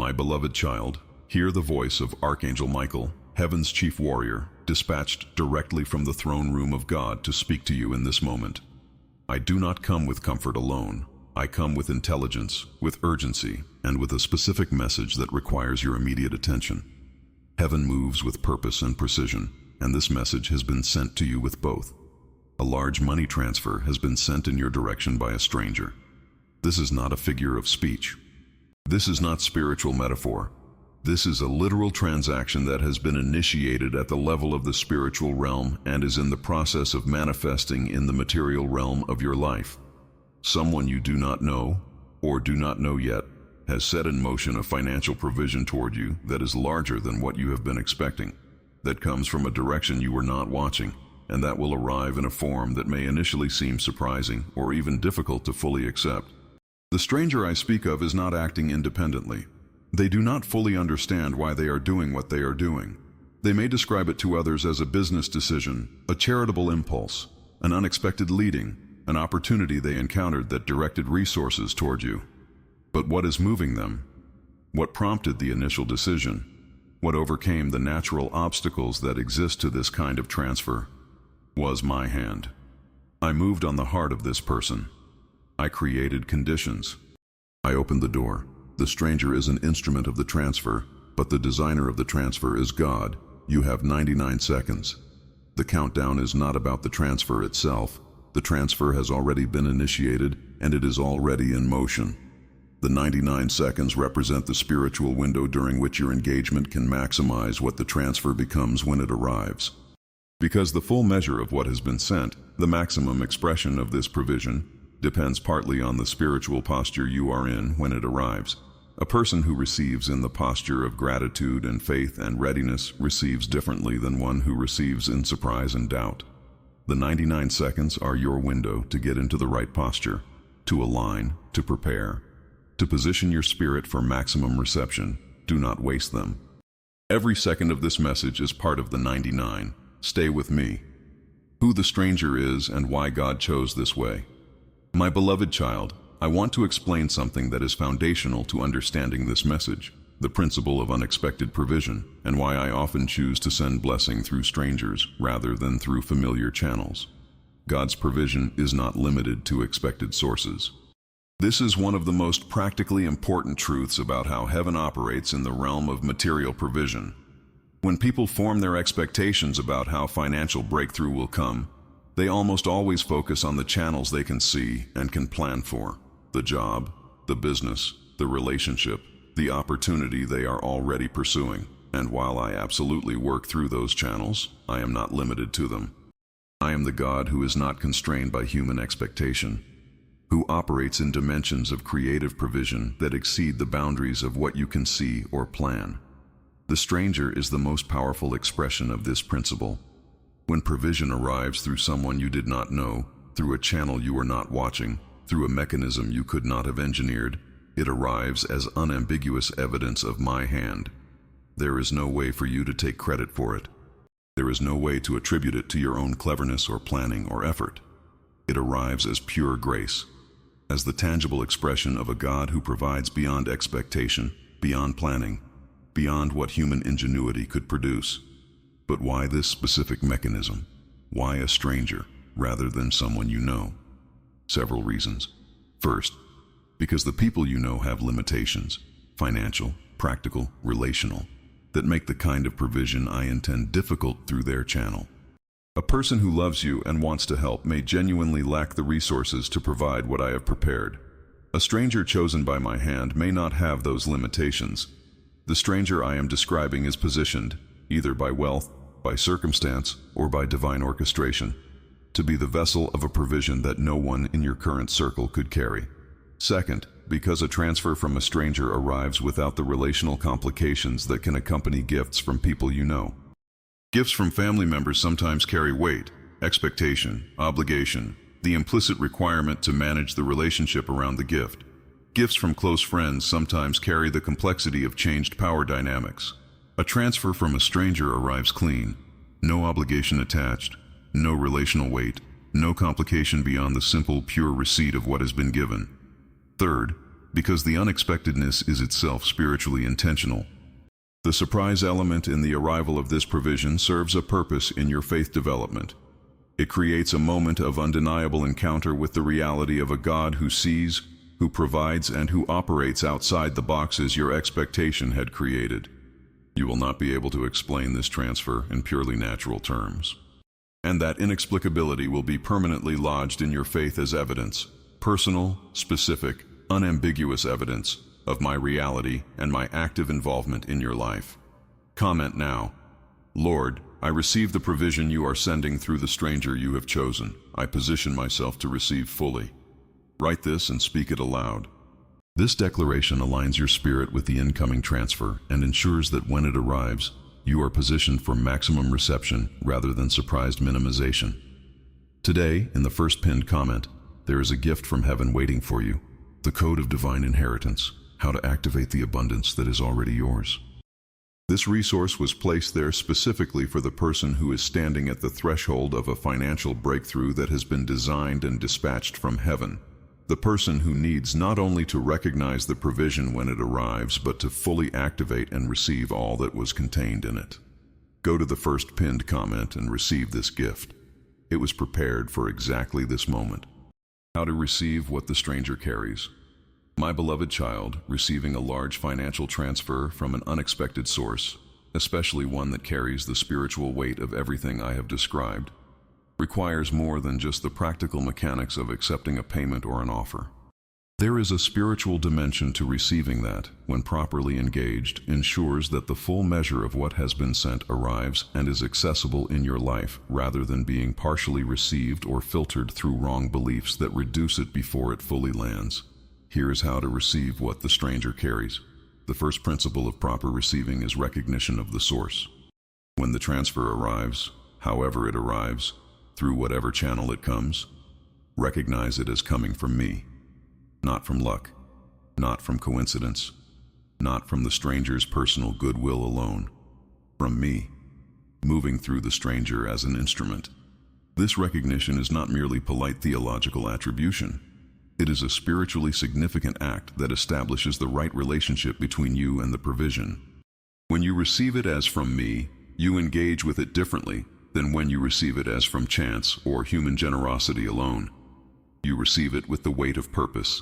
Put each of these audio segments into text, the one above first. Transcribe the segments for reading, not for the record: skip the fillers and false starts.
My beloved child, hear the voice of Archangel Michael, heaven's chief warrior, dispatched directly from the throne room of God to speak to you in this moment. I do not come with comfort alone. I come with intelligence, with urgency, and with a specific message that requires your immediate attention. Heaven moves with purpose and precision, and this message has been sent to you with both. A large money transfer has been sent in your direction by a stranger. This is not a figure of speech. This is not spiritual metaphor. This is a literal transaction that has been initiated at the level of the spiritual realm and is in the process of manifesting in the material realm of your life. Someone you do not know, or do not know yet, has set in motion a financial provision toward you that is larger than what you have been expecting, that comes from a direction you were not watching, and that will arrive in a form that may initially seem surprising or even difficult to fully accept. The stranger I speak of is not acting independently. They do not fully understand why they are doing what they are doing. They may describe it to others as a business decision, a charitable impulse, an unexpected leading, an opportunity they encountered that directed resources toward you. But what is moving them? What prompted the initial decision? What overcame the natural obstacles that exist to this kind of transfer? Was my hand. I moved on the heart of this person. I created conditions. I opened the door. The stranger is an instrument of the transfer, but the designer of the transfer is God. You have 99 seconds. The countdown is not about the transfer itself. The transfer has already been initiated, and it is already in motion. The 99 seconds represent the spiritual window during which your engagement can maximize what the transfer becomes when it arrives. Because the full measure of what has been sent, the maximum expression of this provision, depends partly on the spiritual posture you are in when it arrives. A person who receives in the posture of gratitude and faith and readiness receives differently than one who receives in surprise and doubt. The 99 seconds are your window to get into the right posture, to align, to prepare, to position your spirit for maximum reception. Do not waste them. Every second of this message is part of the 99. Stay with me. Who the stranger is and why God chose this way. My beloved child, I want to explain something that is foundational to understanding this message, the principle of unexpected provision, and why I often choose to send blessing through strangers rather than through familiar channels. God's provision is not limited to expected sources. This is one of the most practically important truths about how heaven operates in the realm of material provision. When people form their expectations about how financial breakthrough will come, they almost always focus on the channels they can see and can plan for. The job, the business, the relationship, the opportunity they are already pursuing. And while I absolutely work through those channels, I am not limited to them. I am the God who is not constrained by human expectation, who operates in dimensions of creative provision that exceed the boundaries of what you can see or plan. The stranger is the most powerful expression of this principle. When provision arrives through someone you did not know, through a channel you were not watching, through a mechanism you could not have engineered, it arrives as unambiguous evidence of my hand. There is no way for you to take credit for it. There is no way to attribute it to your own cleverness or planning or effort. It arrives as pure grace, as the tangible expression of a God who provides beyond expectation, beyond planning, beyond what human ingenuity could produce. But why this specific mechanism? Why a stranger rather than someone you know? Several reasons. First, because the people you know have limitations, financial, practical, relational, that make the kind of provision I intend difficult through their channel. A person who loves you and wants to help may genuinely lack the resources to provide what I have prepared. A stranger chosen by my hand may not have those limitations. The stranger I am describing is positioned, either by wealth, by circumstance, or by divine orchestration, to be the vessel of a provision that no one in your current circle could carry. Second, because a transfer from a stranger arrives without the relational complications that can accompany gifts from people you know. Gifts from family members sometimes carry weight, expectation, obligation, the implicit requirement to manage the relationship around the gift. Gifts from close friends sometimes carry the complexity of changed power dynamics. A transfer from a stranger arrives clean, no obligation attached, no relational weight, no complication beyond the simple, pure receipt of what has been given. Third, because the unexpectedness is itself spiritually intentional. The surprise element in the arrival of this provision serves a purpose in your faith development. It creates a moment of undeniable encounter with the reality of a God who sees, who provides, and who operates outside the boxes your expectation had created. You will not be able to explain this transfer in purely natural terms. And that inexplicability will be permanently lodged in your faith as evidence, personal, specific, unambiguous evidence of my reality and my active involvement in your life. Comment now. Lord, I receive the provision you are sending through the stranger you have chosen. I position myself to receive fully. Write this and speak it aloud. This declaration aligns your spirit with the incoming transfer and ensures that when it arrives, you are positioned for maximum reception rather than surprised minimization. Today, in the first pinned comment, there is a gift from heaven waiting for you, the code of divine inheritance, how to activate the abundance that is already yours. This resource was placed there specifically for the person who is standing at the threshold of a financial breakthrough that has been designed and dispatched from heaven. The person who needs not only to recognize the provision when it arrives, but to fully activate and receive all that was contained in it. Go to the first pinned comment and receive this gift. It was prepared for exactly this moment. How to receive what the stranger carries. My beloved child, receiving a large financial transfer from an unexpected source, especially one that carries the spiritual weight of everything I have described, requires more than just the practical mechanics of accepting a payment or an offer. There is a spiritual dimension to receiving that, when properly engaged, ensures that the full measure of what has been sent arrives and is accessible in your life, rather than being partially received or filtered through wrong beliefs that reduce it before it fully lands. Here is how to receive what the stranger carries. The first principle of proper receiving is recognition of the source. When the transfer arrives, however it arrives, through whatever channel it comes, recognize it as coming from me, not from luck, not from coincidence, not from the stranger's personal goodwill alone, from me, moving through the stranger as an instrument. This recognition is not merely polite theological attribution. It is a spiritually significant act that establishes the right relationship between you and the provision. When you receive it as from me, you engage with it differently than when you receive it as from chance or human generosity alone. You receive it with the weight of purpose,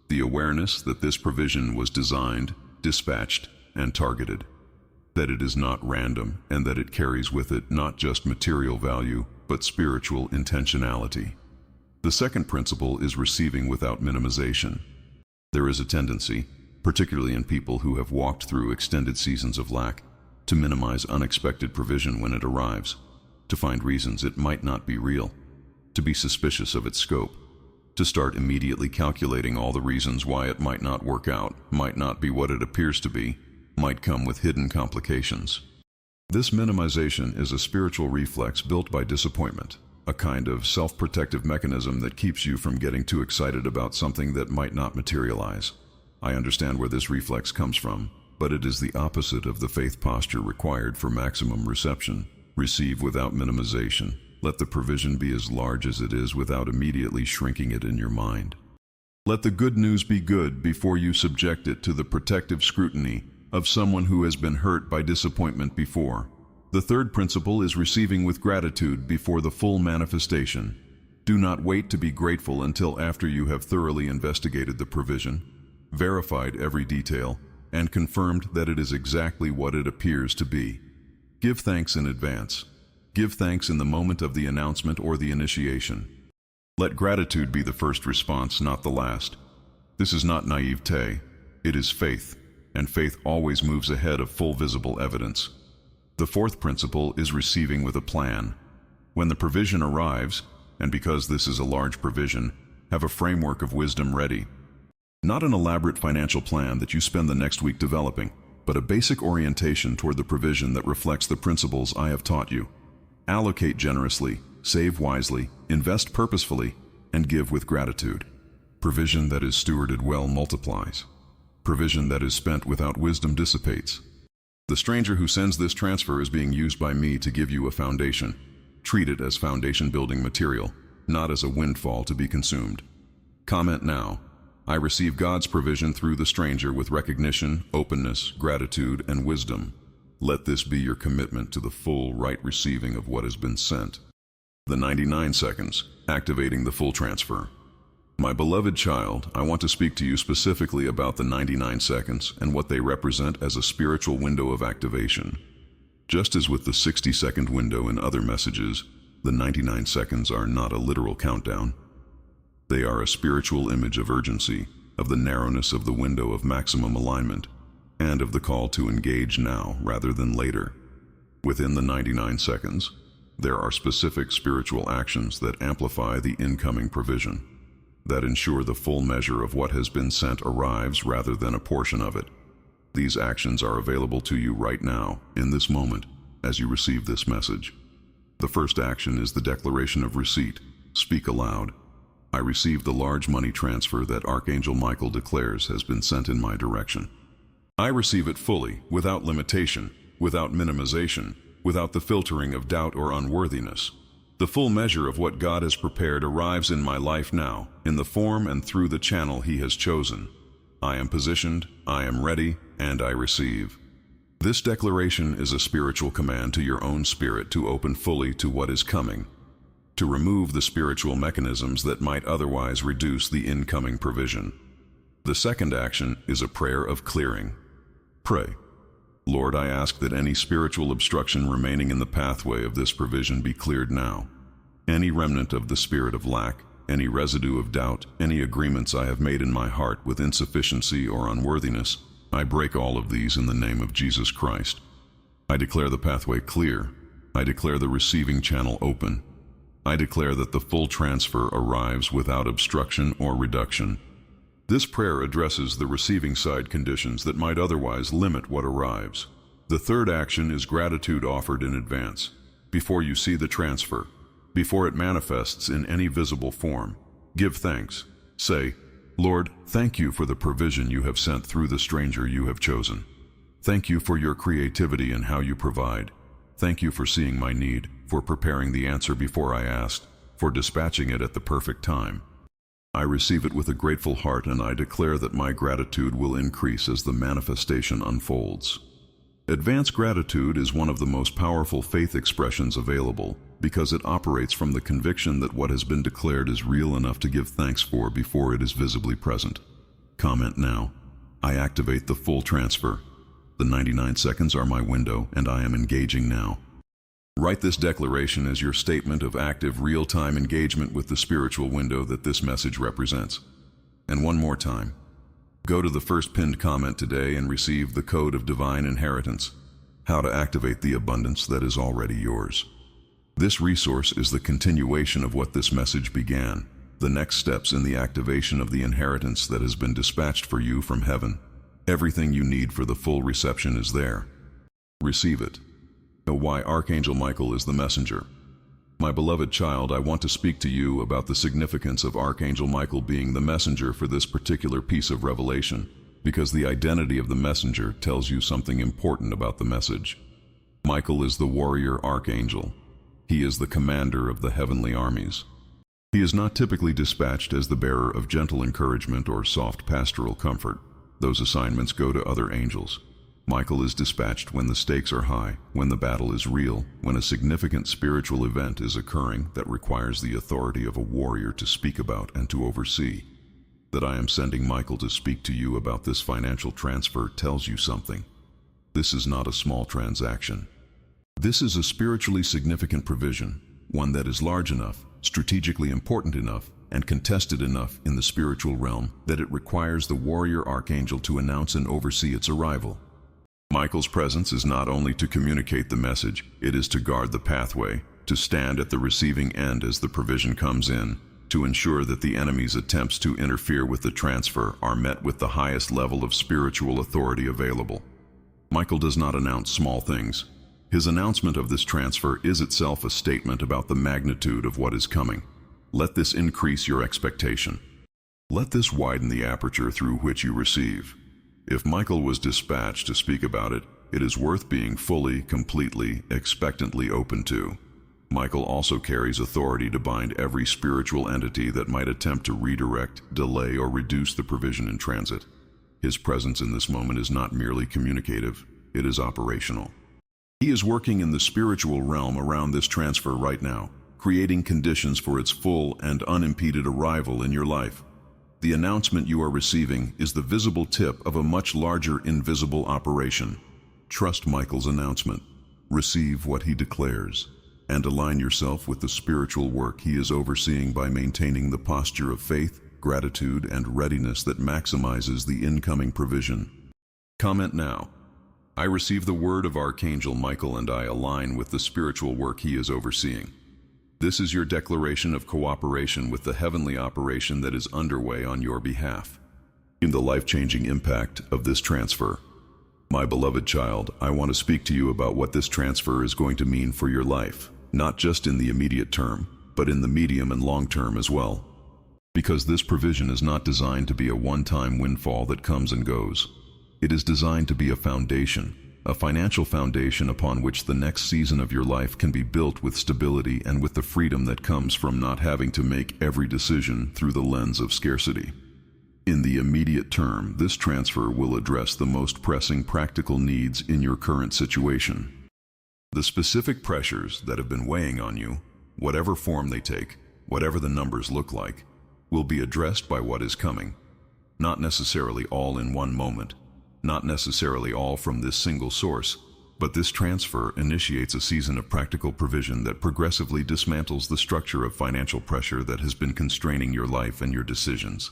the awareness that this provision was designed, dispatched, and targeted, that it is not random, and that it carries with it not just material value, but spiritual intentionality. The second principle is receiving without minimization. There is a tendency, particularly in people who have walked through extended seasons of lack, to minimize unexpected provision when it arrives, to find reasons it might not be real, to be suspicious of its scope, to start immediately calculating all the reasons why it might not work out, might not be what it appears to be, might come with hidden complications. This minimization is a spiritual reflex built by disappointment, a kind of self-protective mechanism that keeps you from getting too excited about something that might not materialize. I understand where this reflex comes from, but it is the opposite of the faith posture required for maximum reception. Receive without minimization. Let the provision be as large as it is without immediately shrinking it in your mind. Let the good news be good before you subject it to the protective scrutiny of someone who has been hurt by disappointment before. The third principle is receiving with gratitude before the full manifestation. Do not wait to be grateful until after you have thoroughly investigated the provision, verified every detail, and confirmed that it is exactly what it appears to be. Give thanks in advance. Give thanks in the moment of the announcement or the initiation. Let gratitude be the first response, not the last. This is not naivete, it is faith, and faith always moves ahead of full visible evidence. The fourth principle is receiving with a plan. When the provision arrives, and because this is a large provision, have a framework of wisdom ready. Not an elaborate financial plan that you spend the next week developing, but a basic orientation toward the provision that reflects the principles I have taught you. Allocate generously, save wisely, invest purposefully, and give with gratitude. Provision that is stewarded well multiplies. Provision that is spent without wisdom dissipates. The stranger who sends this transfer is being used by me to give you a foundation. Treat it as foundation-building material, not as a windfall to be consumed. Comment now. I receive God's provision through the stranger with recognition, openness, gratitude, and wisdom. Let this be your commitment to the full right receiving of what has been sent. The 99 seconds, activating the full transfer. My beloved child, I want to speak to you specifically about the 99 seconds and what they represent as a spiritual window of activation. Just as with the 60-second window in other messages, the 99 seconds are not a literal countdown. They are a spiritual image of urgency, of the narrowness of the window of maximum alignment, and of the call to engage now rather than later. Within the 99 seconds, there are specific spiritual actions that amplify the incoming provision, that ensure the full measure of what has been sent arrives rather than a portion of it. These actions are available to you right now, in this moment, as you receive this message. The first action is the declaration of receipt. Speak aloud. I receive the large money transfer that Archangel Michael declares has been sent in my direction. I receive it fully, without limitation, without minimization, without the filtering of doubt or unworthiness. The full measure of what God has prepared arrives in my life now, in the form and through the channel He has chosen. I am positioned, I am ready, and I receive. This declaration is a spiritual command to your own spirit to open fully to what is coming, to remove the spiritual mechanisms that might otherwise reduce the incoming provision. The second action is a prayer of clearing. Pray. Lord, I ask that any spiritual obstruction remaining in the pathway of this provision be cleared now. Any remnant of the spirit of lack, any residue of doubt, any agreements I have made in my heart with insufficiency or unworthiness, I break all of these in the name of Jesus Christ. I declare the pathway clear. I declare the receiving channel open. I declare that the full transfer arrives without obstruction or reduction. This prayer addresses the receiving side conditions that might otherwise limit what arrives. The third action is gratitude offered in advance. Before you see the transfer, before it manifests in any visible form, give thanks. Say, Lord, thank you for the provision you have sent through the stranger you have chosen. Thank you for your creativity in how you provide. Thank you for seeing my need, for preparing the answer before I asked, for dispatching it at the perfect time. I receive it with a grateful heart, and I declare that my gratitude will increase as the manifestation unfolds. Advanced gratitude is one of the most powerful faith expressions available because it operates from the conviction that what has been declared is real enough to give thanks for before it is visibly present. Comment now. I activate the full transfer. The 99 seconds are my window, and I am engaging now. Write this declaration as your statement of active, real-time engagement with the spiritual window that this message represents. And one more time. Go to the first pinned comment today and receive the code of divine inheritance, how to activate the abundance that is already yours. This resource is the continuation of what this message began, the next steps in the activation of the inheritance that has been dispatched for you from heaven. Everything you need for the full reception is there. Receive it. Know why Archangel Michael is the messenger. My beloved child, I want to speak to you about the significance of Archangel Michael being the messenger for this particular piece of revelation, because the identity of the messenger tells you something important about the message. Michael is the warrior archangel. He is the commander of the heavenly armies. He is not typically dispatched as the bearer of gentle encouragement or soft pastoral comfort. Those assignments go to other angels. Michael is dispatched when the stakes are high, when the battle is real, when a significant spiritual event is occurring that requires the authority of a warrior to speak about and to oversee. That I am sending Michael to speak to you about this financial transfer tells you something. This is not a small transaction. This is a spiritually significant provision, one that is large enough, strategically important enough, and contested enough in the spiritual realm that it requires the warrior archangel to announce and oversee its arrival. Michael's presence is not only to communicate the message, it is to guard the pathway, to stand at the receiving end as the provision comes in, to ensure that the enemy's attempts to interfere with the transfer are met with the highest level of spiritual authority available. Michael does not announce small things. His announcement of this transfer is itself a statement about the magnitude of what is coming. Let this increase your expectation. Let this widen the aperture through which you receive. If Michael was dispatched to speak about it, it is worth being fully, completely, expectantly open to. Michael also carries authority to bind every spiritual entity that might attempt to redirect, delay, or reduce the provision in transit. His presence in this moment is not merely communicative, it is operational. He is working in the spiritual realm around this transfer right now, creating conditions for its full and unimpeded arrival in your life. The announcement you are receiving is the visible tip of a much larger invisible operation. Trust Michael's announcement, receive what he declares, and align yourself with the spiritual work he is overseeing by maintaining the posture of faith, gratitude, and readiness that maximizes the incoming provision. Comment now. I receive the word of Archangel Michael and I align with the spiritual work he is overseeing. This is your declaration of cooperation with the heavenly operation that is underway on your behalf. In the life-changing impact of this transfer, my beloved child, I want to speak to you about what this transfer is going to mean for your life, not just in the immediate term, but in the medium and long term as well. Because this provision is not designed to be a one-time windfall that comes and goes. It is designed to be a foundation, a financial foundation upon which the next season of your life can be built with stability and with the freedom that comes from not having to make every decision through the lens of scarcity. In the immediate term, this transfer will address the most pressing practical needs in your current situation. The specific pressures that have been weighing on you, whatever form they take, whatever the numbers look like, will be addressed by what is coming. Not necessarily all in one moment, not necessarily all from this single source, but this transfer initiates a season of practical provision that progressively dismantles the structure of financial pressure that has been constraining your life and your decisions.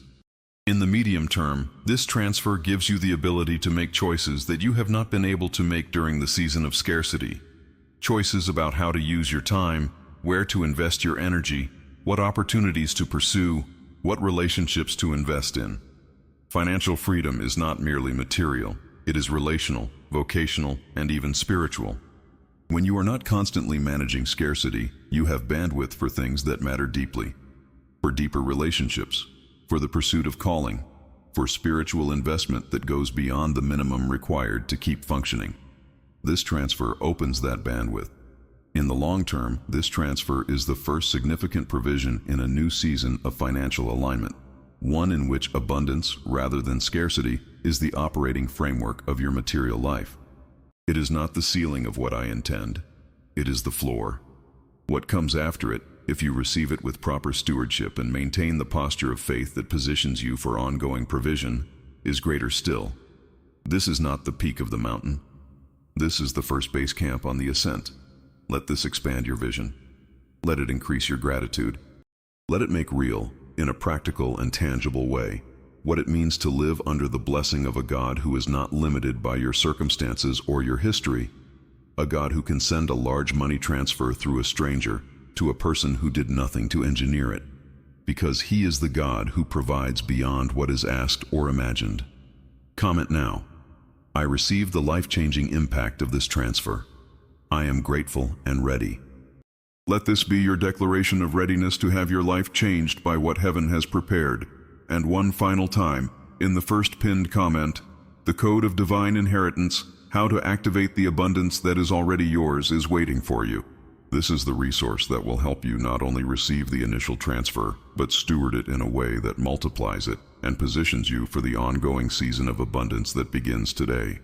In the medium term, this transfer gives you the ability to make choices that you have not been able to make during the season of scarcity. Choices about how to use your time, where to invest your energy, what opportunities to pursue, what relationships to invest in. Financial freedom is not merely material, it is relational, vocational, and even spiritual. When you are not constantly managing scarcity, you have bandwidth for things that matter deeply, for deeper relationships, for the pursuit of calling, for spiritual investment that goes beyond the minimum required to keep functioning. This transfer opens that bandwidth. In the long term, this transfer is the first significant provision in a new season of financial alignment, one in which abundance, rather than scarcity, is the operating framework of your material life. It is not the ceiling of what I intend, it is the floor. What comes after it, if you receive it with proper stewardship and maintain the posture of faith that positions you for ongoing provision, is greater still. This is not the peak of the mountain. This is the first base camp on the ascent. Let this expand your vision. Let it increase your gratitude. Let it make real, in a practical and tangible way, what it means to live under the blessing of a God who is not limited by your circumstances or your history, a God who can send a large money transfer through a stranger to a person who did nothing to engineer it, because He is the God who provides beyond what is asked or imagined. Comment now. I receive the life-changing impact of this transfer. I am grateful and ready. Let this be your declaration of readiness to have your life changed by what heaven has prepared. And one final time, in the first pinned comment, the code of divine inheritance, how to activate the abundance that is already yours, is waiting for you. This is the resource that will help you not only receive the initial transfer, but steward it in a way that multiplies it and positions you for the ongoing season of abundance that begins today.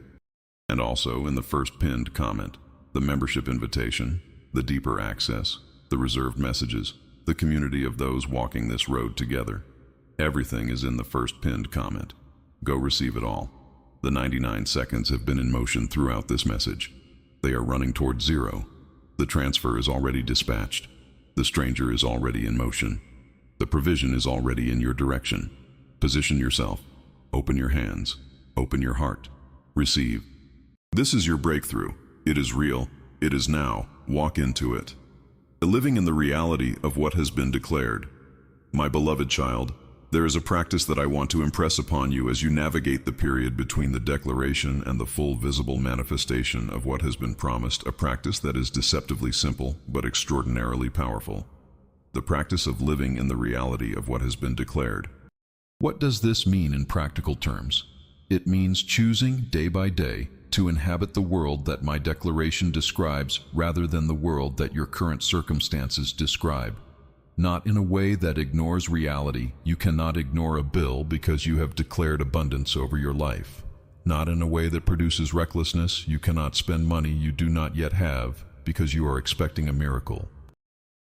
And also, in the first pinned comment, the membership invitation, the deeper access, the reserved messages, the community of those walking this road together. Everything is in the first pinned comment. Go receive it all. The 99 seconds have been in motion throughout this message. They are running towards zero. The transfer is already dispatched. The stranger is already in motion. The provision is already in your direction. Position yourself. Open your hands. Open your heart. Receive. This is your breakthrough. It is real. It is now. Walk into it. Living in the reality of what has been declared. My beloved child, there is a practice that I want to impress upon you as you navigate the period between the declaration and the full visible manifestation of what has been promised, a practice that is deceptively simple but extraordinarily powerful. The practice of living in the reality of what has been declared. What does this mean in practical terms? It means choosing day by day to inhabit the world that my declaration describes rather than the world that your current circumstances describe. Not in a way that ignores reality. You cannot ignore a bill because you have declared abundance over your life. Not in a way that produces recklessness. You cannot spend money you do not yet have because you are expecting a miracle.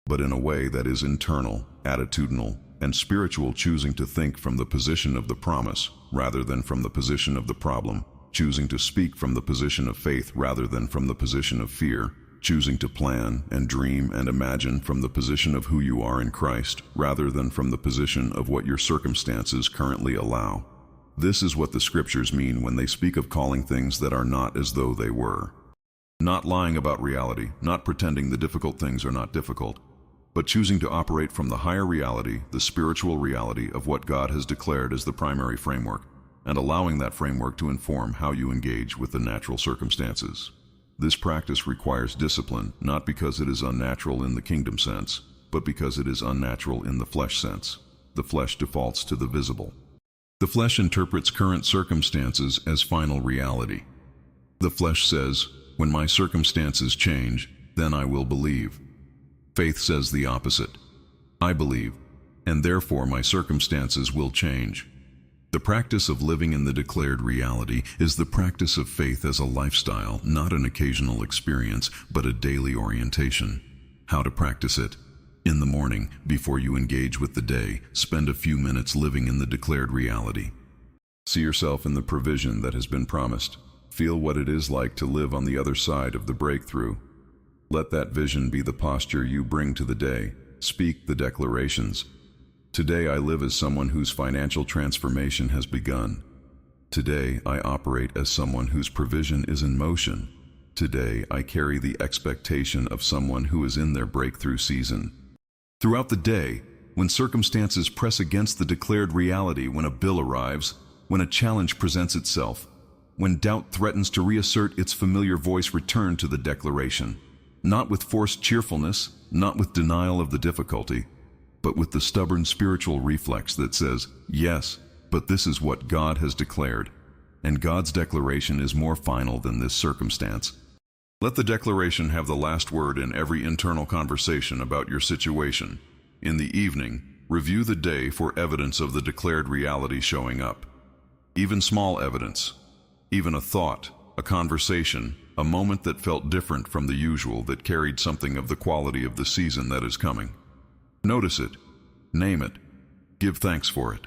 But in a way that is internal, attitudinal, and spiritual, choosing to think from the position of the promise rather than from the position of the problem, choosing to speak from the position of faith rather than from the position of fear, choosing to plan and dream and imagine from the position of who you are in Christ rather than from the position of what your circumstances currently allow. This is what the scriptures mean when they speak of calling things that are not as though they were. Not lying about reality, not pretending the difficult things are not difficult, but choosing to operate from the higher reality, the spiritual reality of what God has declared as the primary framework, and allowing that framework to inform how you engage with the natural circumstances. This practice requires discipline, not because it is unnatural in the kingdom sense, but because it is unnatural in the flesh sense. The flesh defaults to the visible. The flesh interprets current circumstances as final reality. The flesh says, "When my circumstances change, then I will believe." Faith says the opposite. "I believe, and therefore my circumstances will change." The practice of living in the declared reality is the practice of faith as a lifestyle, not an occasional experience, but a daily orientation. How to practice it? In the morning, before you engage with the day, spend a few minutes living in the declared reality. See yourself in the provision that has been promised. Feel what it is like to live on the other side of the breakthrough. Let that vision be the posture you bring to the day. Speak the declarations. Today I live as someone whose financial transformation has begun. Today I operate as someone whose provision is in motion. Today I carry the expectation of someone who is in their breakthrough season. Throughout the day, when circumstances press against the declared reality, when a bill arrives, when a challenge presents itself, when doubt threatens to reassert its familiar voice, return to the declaration. Not with forced cheerfulness, not with denial of the difficulty, but with the stubborn spiritual reflex that says, "Yes, but this is what God has declared." And God's declaration is more final than this circumstance. Let the declaration have the last word in every internal conversation about your situation. In the evening, review the day for evidence of the declared reality showing up. Even small evidence, even a thought, a conversation, a moment that felt different from the usual, that carried something of the quality of the season that is coming. Notice it, name it, give thanks for it.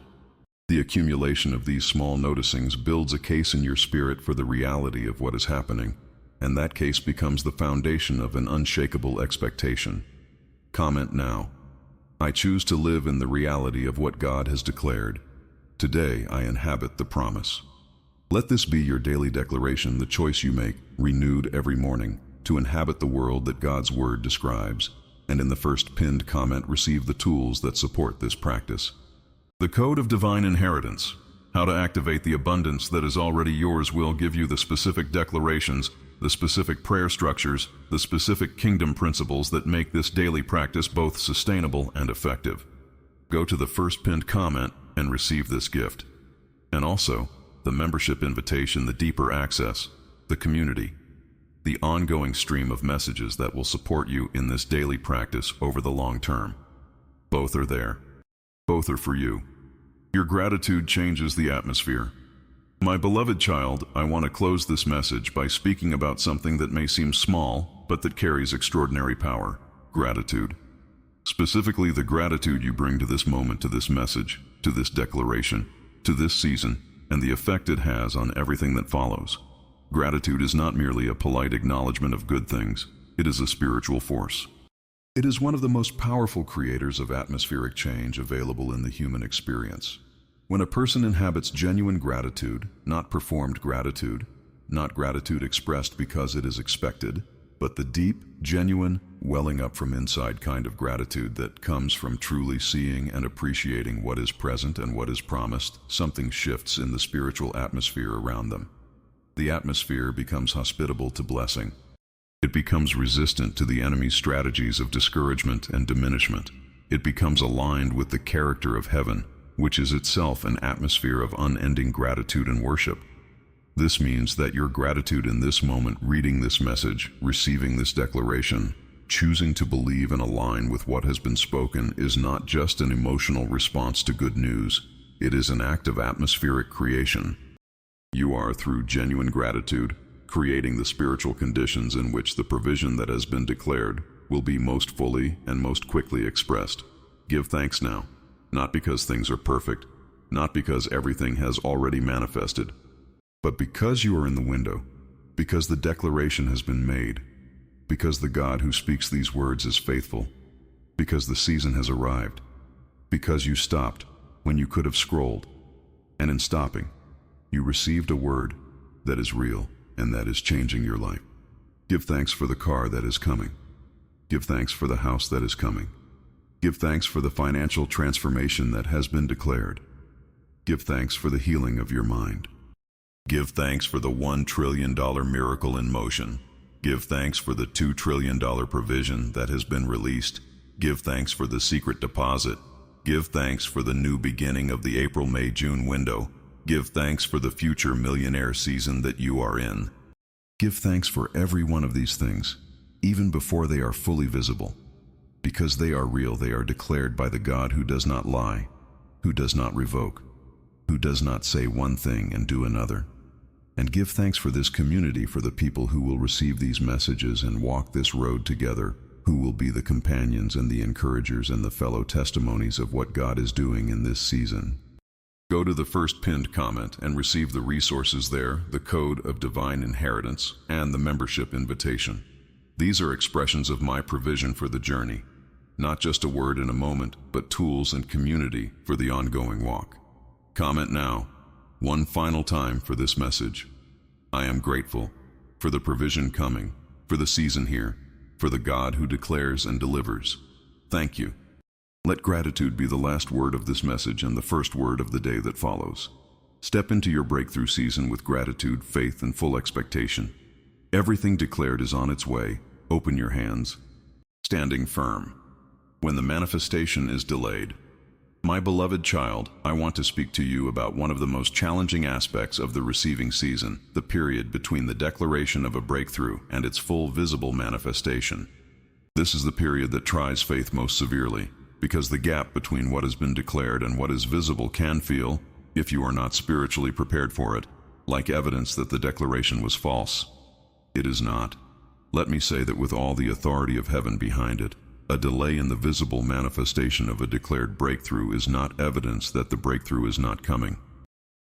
The accumulation of these small noticings builds a case in your spirit for the reality of what is happening, and that case becomes the foundation of an unshakable expectation. Comment now. I choose to live in the reality of what God has declared. Today I inhabit the promise. Let this be your daily declaration, the choice you make, renewed every morning, to inhabit the world that God's Word describes. And in the first pinned comment, receive the tools that support this practice. The Code of Divine Inheritance. How to activate the abundance that is already yours will give you the specific declarations, the specific prayer structures, the specific kingdom principles that make this daily practice both sustainable and effective. Go to the first pinned comment and receive this gift. And also, the membership invitation, the deeper access, the community, the ongoing stream of messages that will support you in this daily practice over the long term. Both are there. Both are for you. Your gratitude changes the atmosphere. My beloved child, I want to close this message by speaking about something that may seem small, but that carries extraordinary power: gratitude. Specifically, the gratitude you bring to this moment, to this message, to this declaration, to this season, and the effect it has on everything that follows. Gratitude is not merely a polite acknowledgement of good things. It is a spiritual force. It is one of the most powerful creators of atmospheric change available in the human experience. When a person inhabits genuine gratitude, not performed gratitude, not gratitude expressed because it is expected, but the deep, genuine, welling up from inside kind of gratitude that comes from truly seeing and appreciating what is present and what is promised, something shifts in the spiritual atmosphere around them. The atmosphere becomes hospitable to blessing. It becomes resistant to the enemy's strategies of discouragement and diminishment. It becomes aligned with the character of heaven, which is itself an atmosphere of unending gratitude and worship. This means that your gratitude in this moment, reading this message, receiving this declaration, choosing to believe and align with what has been spoken, is not just an emotional response to good news. It is an act of atmospheric creation. You are, through genuine gratitude, creating the spiritual conditions in which the provision that has been declared will be most fully and most quickly expressed. Give thanks now, not because things are perfect, not because everything has already manifested, but because you are in the window, because the declaration has been made, because the God who speaks these words is faithful, because the season has arrived, because you stopped when you could have scrolled, and in stopping, you received a word that is real and that is changing your life. Give thanks for the car that is coming. Give thanks for the house that is coming. Give thanks for the financial transformation that has been declared. Give thanks for the healing of your mind. Give thanks for the $1 trillion miracle in motion. Give thanks for the $2 trillion provision that has been released. Give thanks for the secret deposit. Give thanks for the new beginning of the April, May, June window. Give thanks for the future millionaire season that you are in. Give thanks for every one of these things, even before they are fully visible. Because they are real, they are declared by the God who does not lie, who does not revoke, who does not say one thing and do another. And give thanks for this community, for the people who will receive these messages and walk this road together, who will be the companions and the encouragers and the fellow testimonies of what God is doing in this season. Go to the first pinned comment and receive the resources there, the code of divine inheritance, and the membership invitation. These are expressions of my provision for the journey, not just a word in a moment, but tools and community for the ongoing walk. Comment now, one final time for this message. I am grateful for the provision coming, for the season here, for the God who declares and delivers. Thank you. Let gratitude be the last word of this message and the first word of the day that follows. Step into your breakthrough season with gratitude, faith, and full expectation. Everything declared is on its way. Open your hands. Standing firm. When the manifestation is delayed. My beloved child, I want to speak to you about one of the most challenging aspects of the receiving season, the period between the declaration of a breakthrough and its full visible manifestation. This is the period that tries faith most severely, because the gap between what has been declared and what is visible can feel, if you are not spiritually prepared for it, like evidence that the declaration was false. It is not. Let me say that with all the authority of heaven behind it, a delay in the visible manifestation of a declared breakthrough is not evidence that the breakthrough is not coming.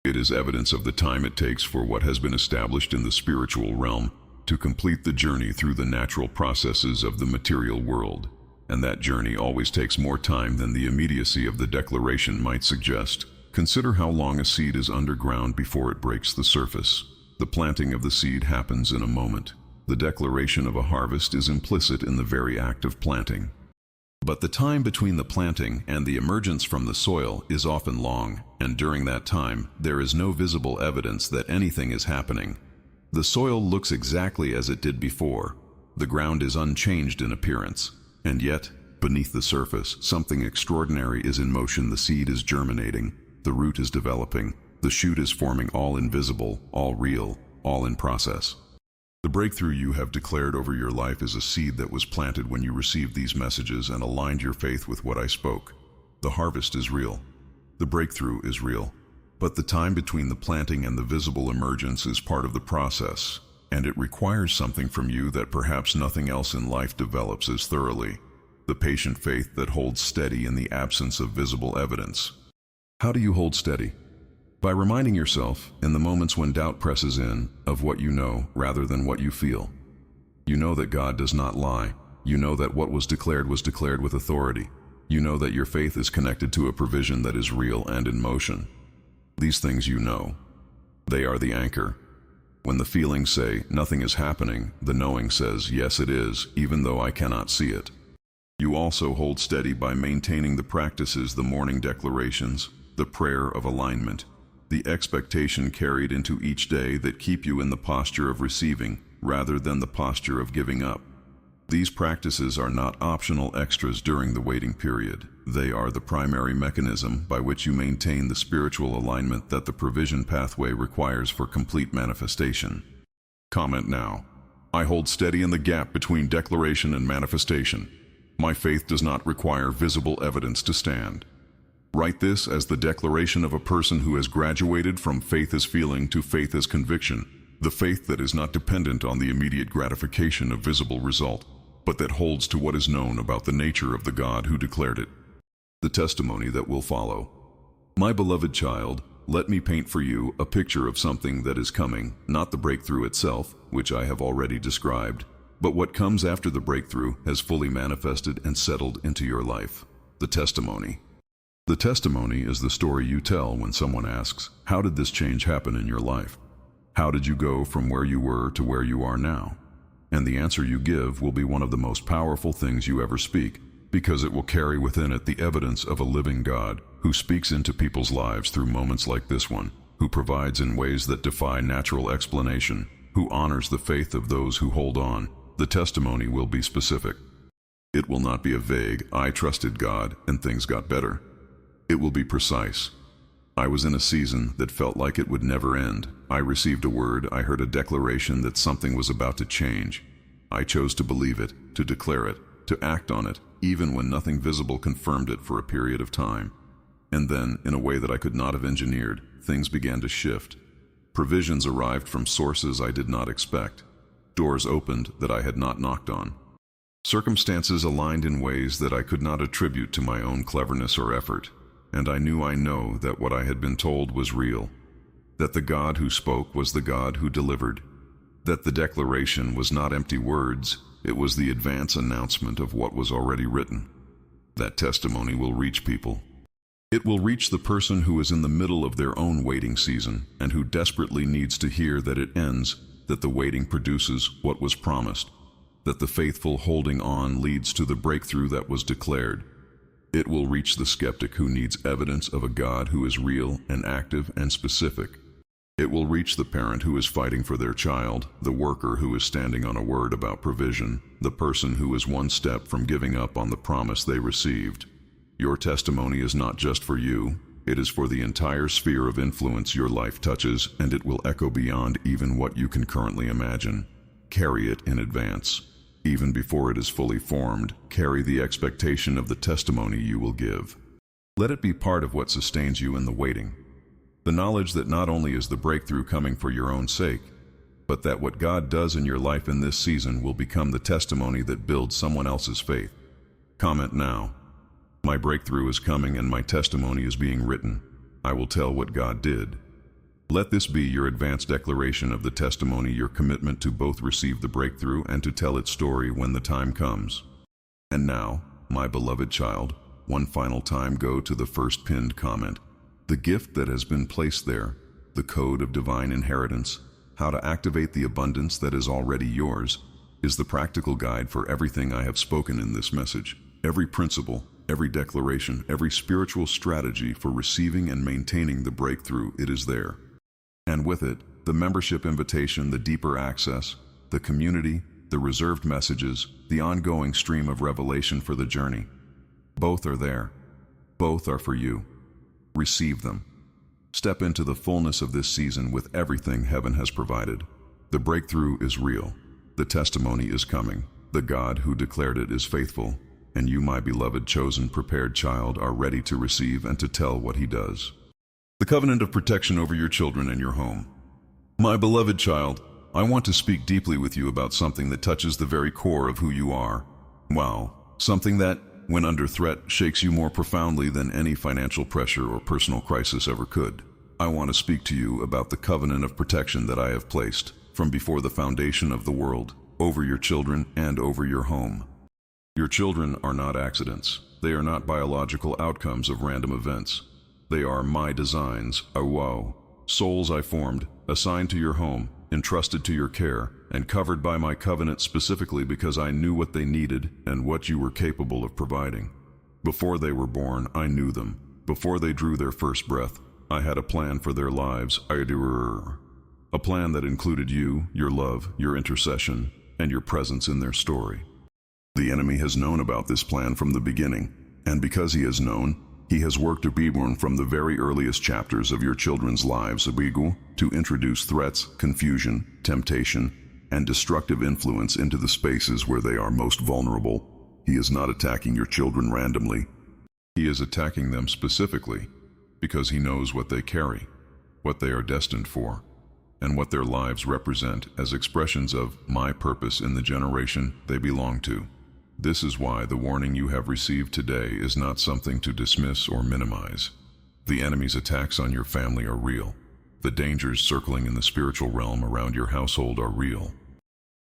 It is evidence of the time it takes for what has been established in the spiritual realm to complete the journey through the natural processes of the material world. And that journey always takes more time than the immediacy of the declaration might suggest. Consider how long a seed is underground before it breaks the surface. The planting of the seed happens in a moment. The declaration of a harvest is implicit in the very act of planting. But the time between the planting and the emergence from the soil is often long, and during that time, there is no visible evidence that anything is happening. The soil looks exactly as it did before. The ground is unchanged in appearance. And yet, beneath the surface, something extraordinary is in motion. The seed is germinating, the root is developing, the shoot is forming, all invisible, all real, all in process. The breakthrough you have declared over your life is a seed that was planted when you received these messages and aligned your faith with what I spoke. The harvest is real. The breakthrough is real. But the time between the planting and the visible emergence is part of the process. And it requires something from you that perhaps nothing else in life develops as thoroughly: the patient faith that holds steady in the absence of visible evidence. How do you hold steady? By reminding yourself, in the moments when doubt presses in, of what you know rather than what you feel. You know that God does not lie. You know that what was declared with authority. You know that your faith is connected to a provision that is real and in motion. These things you know. They are the anchor. When the feelings say, nothing is happening, the knowing says, yes it is, even though I cannot see it. You also hold steady by maintaining the practices, the morning declarations, the prayer of alignment, the expectation carried into each day that keep you in the posture of receiving rather than the posture of giving up. These practices are not optional extras during the waiting period. They are the primary mechanism by which you maintain the spiritual alignment that the provision pathway requires for complete manifestation. Comment now. I hold steady in the gap between declaration and manifestation. My faith does not require visible evidence to stand. Write this as the declaration of a person who has graduated from faith as feeling to faith as conviction, the faith that is not dependent on the immediate gratification of visible result, but that holds to what is known about the nature of the God who declared it. The testimony that will follow. My beloved child, let me paint for you a picture of something that is coming, not the breakthrough itself, which I have already described, but what comes after the breakthrough has fully manifested and settled into your life. The testimony. The testimony is the story you tell when someone asks, how did this change happen in your life? How did you go from where you were to where you are now? And the answer you give will be one of the most powerful things you ever speak, because it will carry within it the evidence of a living God who speaks into people's lives through moments like this one, who provides in ways that defy natural explanation, who honors the faith of those who hold on. The testimony will be specific. It will not be a vague, I trusted God and things got better. It will be precise. I was in a season that felt like it would never end. I received a word, I heard a declaration that something was about to change. I chose to believe it, to declare it, to act on it, even when nothing visible confirmed it for a period of time. And then, in a way that I could not have engineered, things began to shift. Provisions arrived from sources I did not expect. Doors opened that I had not knocked on. Circumstances aligned in ways that I could not attribute to my own cleverness or effort. And I know that what I had been told was real. That the God who spoke was the God who delivered. That the declaration was not empty words, it was the advance announcement of what was already written. That testimony will reach people. It will reach the person who is in the middle of their own waiting season and who desperately needs to hear that it ends, that the waiting produces what was promised, that the faithful holding on leads to the breakthrough that was declared. It will reach the skeptic who needs evidence of a God who is real and active and specific. It will reach the parent who is fighting for their child, the worker who is standing on a word about provision, the person who is one step from giving up on the promise they received. Your testimony is not just for you, it is for the entire sphere of influence your life touches, and it will echo beyond even what you can currently imagine. Carry it in advance. Even before it is fully formed, carry the expectation of the testimony you will give. Let it be part of what sustains you in the waiting. The knowledge that not only is the breakthrough coming for your own sake, but that what God does in your life in this season will become the testimony that builds someone else's faith. Comment now. My breakthrough is coming and my testimony is being written. I will tell what God did. Let this be your advanced declaration of the testimony, your commitment to both receive the breakthrough and to tell its story when the time comes. And now, my beloved child, one final time go to the first pinned comment. The gift that has been placed there, the code of divine inheritance, how to activate the abundance that is already yours, is the practical guide for everything I have spoken in this message. Every principle, every declaration, every spiritual strategy for receiving and maintaining the breakthrough, it is there. And with it, the membership invitation, the deeper access, the community, the reserved messages, the ongoing stream of revelation for the journey. Both are there. Both are for you. Receive them. Step into the fullness of this season with everything heaven has provided. The breakthrough is real. The testimony is coming. The God who declared it is faithful. And you, my beloved, chosen, prepared child, are ready to receive and to tell what he does. The covenant of protection over your children and your home. My beloved child, I want to speak deeply with you about something that touches the very core of who you are. Wow, something that, when under threat, shakes you more profoundly than any financial pressure or personal crisis ever could. I want to speak to you about the covenant of protection that I have placed, from before the foundation of the world, over your children and over your home. Your children are not accidents. They are not biological outcomes of random events. They are my designs, souls I formed, assigned to your home, entrusted to your care, and covered by my covenant specifically because I knew what they needed and what you were capable of providing. Before they were born, I knew them. Before they drew their first breath, I had a plan for their lives. A plan that included you, your love, your intercession, and your presence in their story. The enemy has known about this plan from the beginning. And because he is known, he has worked to be born from the very earliest chapters of your children's lives, Abigu, to introduce threats, confusion, temptation, and destructive influence into the spaces where they are most vulnerable. He is not attacking your children randomly. He is attacking them specifically because he knows what they carry, what they are destined for, and what their lives represent as expressions of my purpose in the generation they belong to. This is why the warning you have received today is not something to dismiss or minimize. The enemy's attacks on your family are real. The dangers circling in the spiritual realm around your household are real.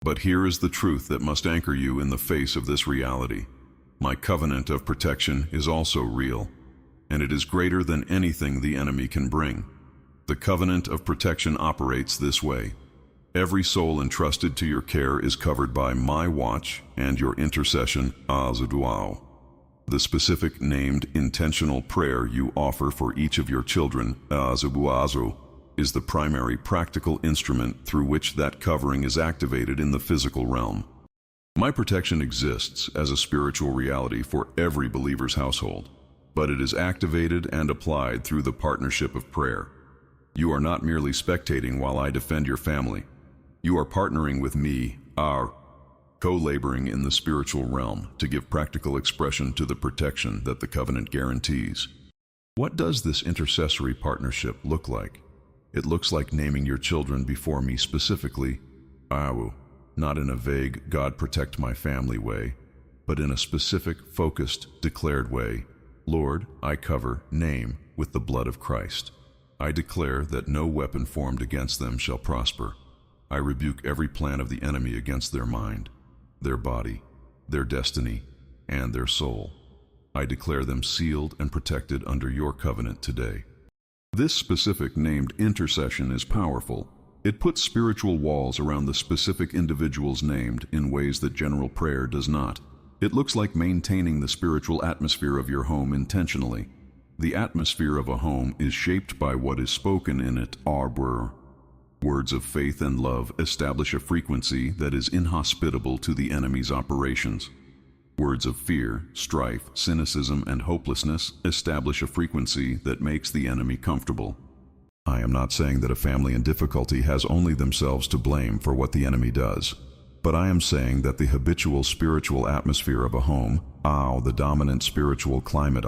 But here is the truth that must anchor you in the face of this reality. My covenant of protection is also real, and it is greater than anything the enemy can bring. The covenant of protection operates this way. Every soul entrusted to your care is covered by my watch and your intercession, Azaduao. The specific named intentional prayer you offer for each of your children, Azabuazu, is the primary practical instrument through which that covering is activated in the physical realm. My protection exists as a spiritual reality for every believer's household, but it is activated and applied through the partnership of prayer. You are not merely spectating while I defend your family. You are partnering with me, co-laboring in the spiritual realm to give practical expression to the protection that the covenant guarantees. What does this intercessory partnership look like? It looks like naming your children before me specifically, Awu, not in a vague God protect my family way, but in a specific, focused, declared way. Lord, I cover, name, with the blood of Christ. I declare that no weapon formed against them shall prosper. I rebuke every plan of the enemy against their mind, their body, their destiny, and their soul. I declare them sealed and protected under your covenant today. This specific named intercession is powerful. It puts spiritual walls around the specific individuals named in ways that general prayer does not. It looks like maintaining the spiritual atmosphere of your home intentionally. The atmosphere of a home is shaped by what is spoken in it. Words of faith and love establish a frequency that is inhospitable to the enemy's operations. Words of fear, strife, cynicism, and hopelessness establish a frequency that makes the enemy comfortable. I am not saying that a family in difficulty has only themselves to blame for what the enemy does, but I am saying that the habitual spiritual atmosphere of a home, the dominant spiritual climate,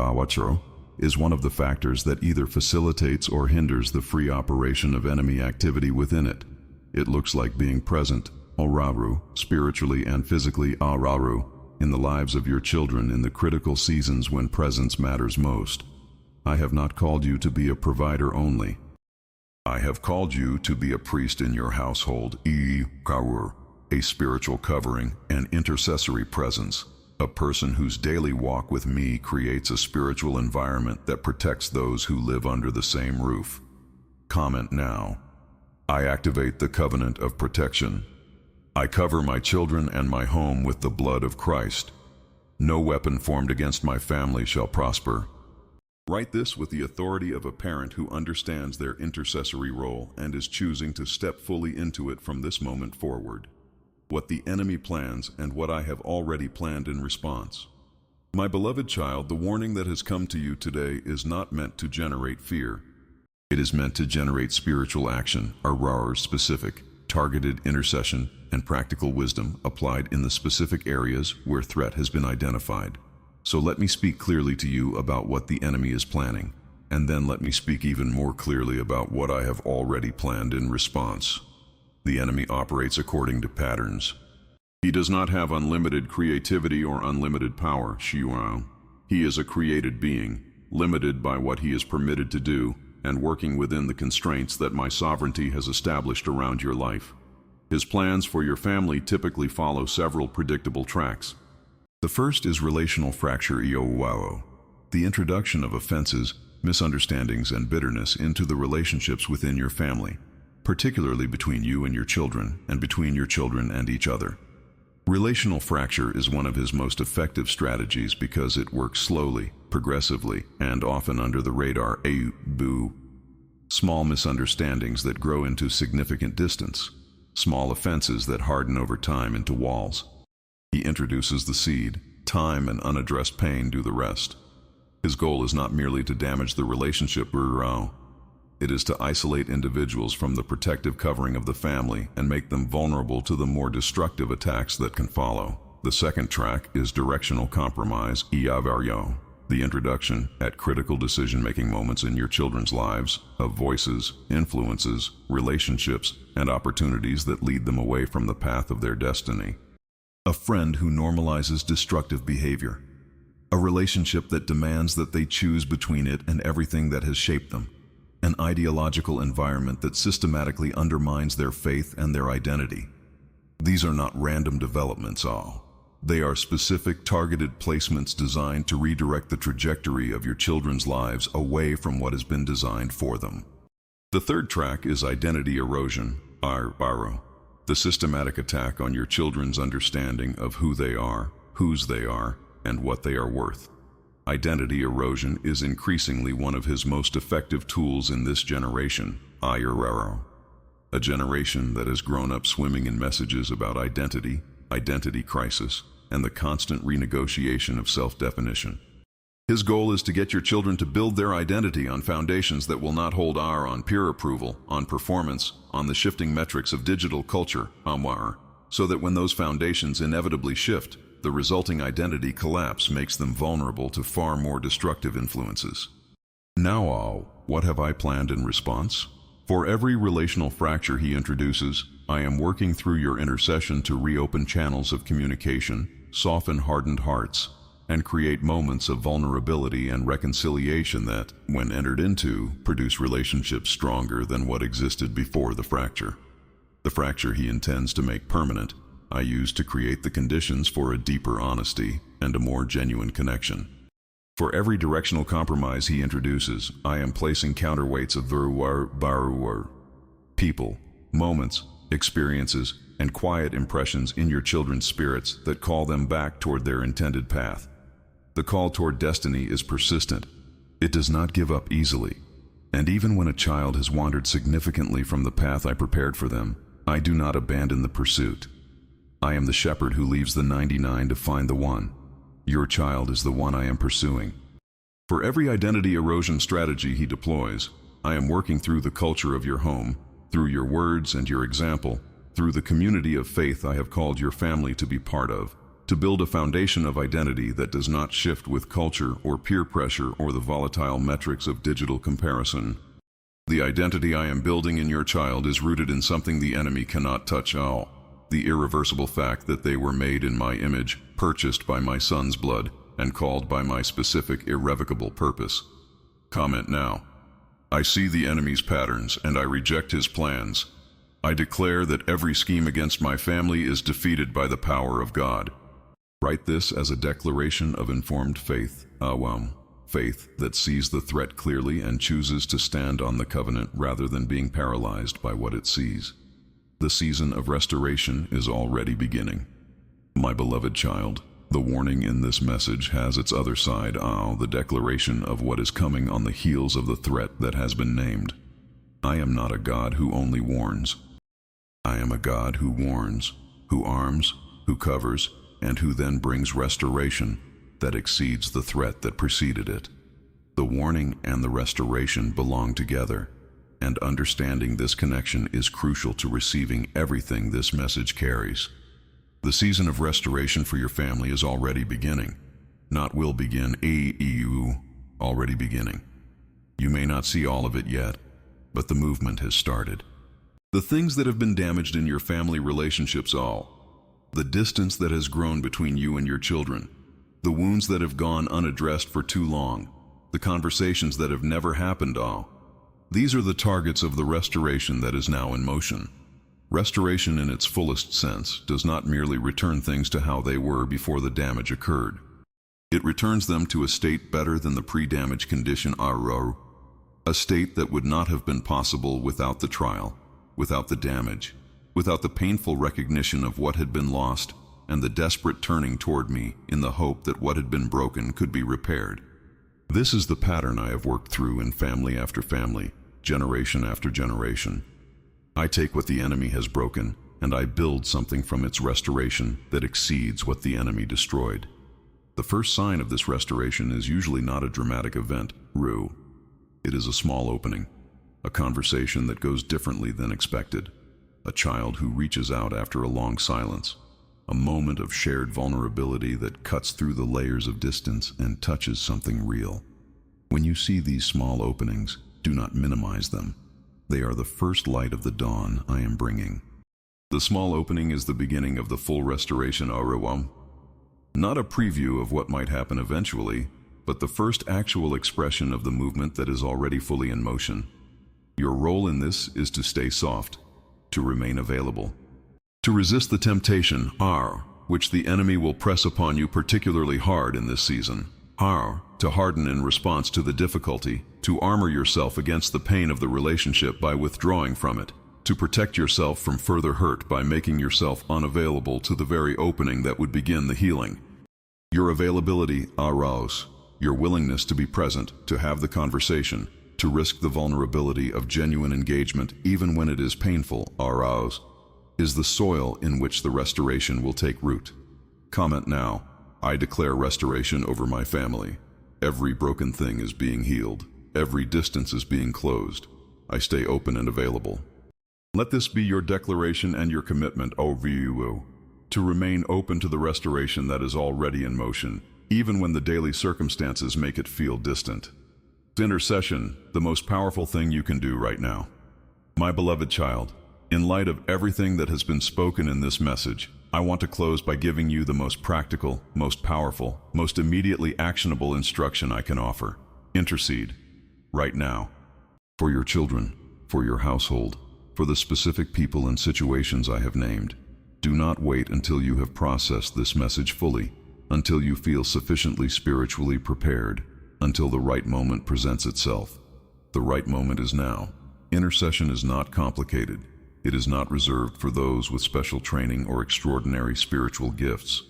is one of the factors that either facilitates or hinders the free operation of enemy activity within it. It looks like being present, spiritually and physically, in the lives of your children in the critical seasons when presence matters most. I have not called you to be a provider only. I have called you to be a priest in your household, a spiritual covering, an intercessory presence, a person whose daily walk with me creates a spiritual environment that protects those who live under the same roof. Comment now. I activate the covenant of protection. I cover my children and my home with the blood of Christ. No weapon formed against my family shall prosper. Write this with the authority of a parent who understands their intercessory role and is choosing to step fully into it from this moment forward. What the enemy plans and what I have already planned in response. My beloved child, the warning that has come to you today is not meant to generate fear. It is meant to generate spiritual action, specific, targeted intercession, and practical wisdom applied in the specific areas where threat has been identified. So let me speak clearly to you about what the enemy is planning, and then let me speak even more clearly about what I have already planned in response. The enemy operates according to patterns. He does not have unlimited creativity or unlimited power, He is a created being, limited by what he is permitted to do, and working within the constraints that my sovereignty has established around your life. His plans for your family typically follow several predictable tracks. The first is relational fracture, the introduction of offenses, misunderstandings, and bitterness into the relationships within your family, particularly between you and your children, and between your children and each other. Relational fracture is one of his most effective strategies because it works slowly, progressively, and often under the radar. Small misunderstandings that grow into significant distance. Small offenses that harden over time into walls. He introduces the seed, Time and unaddressed pain do the rest. His goal is not merely to damage the relationship, it is to isolate individuals from the protective covering of the family and make them vulnerable to the more destructive attacks that can follow. The second track is directional compromise, the introduction, at critical decision-making moments in your children's lives, of voices, influences, relationships, and opportunities that lead them away from the path of their destiny. A friend who normalizes destructive behavior. A relationship that demands that they choose between it and everything that has shaped them. An ideological environment that systematically undermines their faith and their identity. These are not random developments, They are specific, targeted placements designed to redirect the trajectory of your children's lives away from what has been designed for them. The third track is identity erosion, the systematic attack on your children's understanding of who they are, whose they are, and what they are worth. Identity erosion is increasingly one of his most effective tools in this generation, a generation that has grown up swimming in messages about identity crisis, and the constant renegotiation of self-definition. His goal is to get your children to build their identity on foundations that will not hold on peer approval, on performance, on the shifting metrics of digital culture, so that when those foundations inevitably shift, the resulting identity collapse makes them vulnerable to far more destructive influences. Now, what have I planned in response? For every relational fracture he introduces, I am working through your intercession to reopen channels of communication, soften hardened hearts, and create moments of vulnerability and reconciliation that, when entered into, produce relationships stronger than what existed before the fracture. The fracture he intends to make permanent, I use to create the conditions for a deeper honesty and a more genuine connection. For every directional compromise he introduces, I am placing counterweights of people, moments, experiences, and quiet impressions in your children's spirits that call them back toward their intended path. The call toward destiny is persistent. It does not give up easily. And even when a child has wandered significantly from the path I prepared for them, I do not abandon the pursuit. I am the shepherd who leaves the 99 to find the one. Your child is the one I am pursuing. For every identity erosion strategy he deploys, I am working through the culture of your home, through your words and your example, through the community of faith I have called your family to be part of, to build a foundation of identity that does not shift with culture or peer pressure or the volatile metrics of digital comparison. The identity I am building in your child is rooted in something the enemy cannot touch, the irreversible fact that they were made in my image, purchased by my son's blood, and called by my specific irrevocable purpose. Comment now. I see the enemy's patterns and I reject his plans. I declare that every scheme against my family is defeated by the power of God. Write this as a declaration of informed faith, faith that sees the threat clearly and chooses to stand on the covenant rather than being paralyzed by what it sees. The season of restoration is already beginning. My beloved child, the warning in this message has its other side, the declaration of what is coming on the heels of the threat that has been named. I am not a God who only warns. I am a God who warns, who arms, who covers, and who then brings restoration that exceeds the threat that preceded it. The warning and the restoration belong together, and understanding this connection is crucial to receiving everything this message carries. The season of restoration for your family is already beginning. Not will begin, already beginning. You may not see all of it yet, but the movement has started. The things that have been damaged in your family relationships, the distance that has grown between you and your children, the wounds that have gone unaddressed for too long, the conversations that have never happened, these are the targets of the restoration that is now in motion. Restoration in its fullest sense does not merely return things to how they were before the damage occurred. It returns them to a state better than the pre-damage condition, a state that would not have been possible without the trial, without the damage, without the painful recognition of what had been lost and the desperate turning toward me in the hope that what had been broken could be repaired. This is the pattern I have worked through in family after family, generation after generation. I take what the enemy has broken, and I build something from its restoration that exceeds what the enemy destroyed. The first sign of this restoration is usually not a dramatic event, It is a small opening, a conversation that goes differently than expected, a child who reaches out after a long silence, a moment of shared vulnerability that cuts through the layers of distance and touches something real. When you see these small openings, do not minimize them. They are the first light of the dawn I am bringing. The small opening is the beginning of the full restoration, not a preview of what might happen eventually, but the first actual expression of the movement that is already fully in motion. Your role in this is to stay soft, to remain available, to resist the temptation, which the enemy will press upon you particularly hard in this season. To harden in response to the difficulty, to armor yourself against the pain of the relationship by withdrawing from it, to protect yourself from further hurt by making yourself unavailable to the very opening that would begin the healing. Your availability, your willingness to be present, to have the conversation, to risk the vulnerability of genuine engagement even when it is painful, is the soil in which the restoration will take root. Comment now. I declare restoration over my family. Every broken thing is being healed. Every distance is being closed. I stay open and available. Let this be your declaration and your commitment, to remain open to the restoration that is already in motion, even when the daily circumstances make it feel distant. Intercession, the most powerful thing you can do right now. My beloved child, in light of everything that has been spoken in this message, I want to close by giving you the most practical, most powerful, most immediately actionable instruction I can offer. Intercede, right now, for your children, for your household, for the specific people and situations I have named. Do not wait until you have processed this message fully, until you feel sufficiently spiritually prepared, until the right moment presents itself. The right moment is now. Intercession is not complicated. It is not reserved for those with special training or extraordinary spiritual gifts.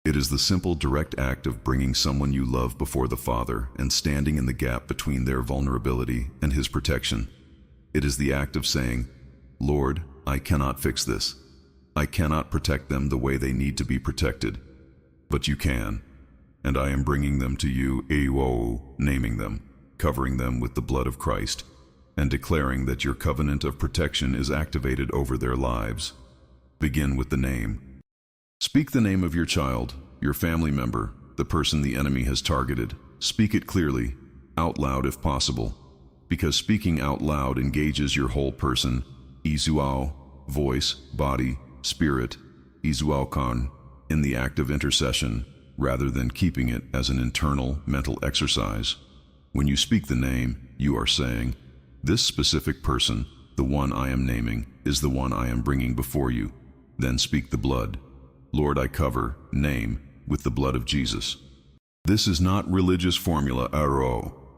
It is the simple, direct act of bringing someone you love before the Father and standing in the gap between their vulnerability and His protection. It is the act of saying, Lord, I cannot fix this. I cannot protect them the way they need to be protected. But you can, and I am bringing them to you, naming them, covering them with the blood of Christ, and declaring that your covenant of protection is activated over their lives. Begin with the name. Speak the name of your child, your family member, the person the enemy has targeted. Speak it clearly, out loud if possible, because speaking out loud engages your whole person, voice, body, spirit, in the act of intercession, rather than keeping it as an internal mental exercise. When you speak the name, you are saying, this specific person, the one I am naming, is the one I am bringing before you. Then speak the blood. Lord, I cover, name, with the blood of Jesus. This is not religious formula,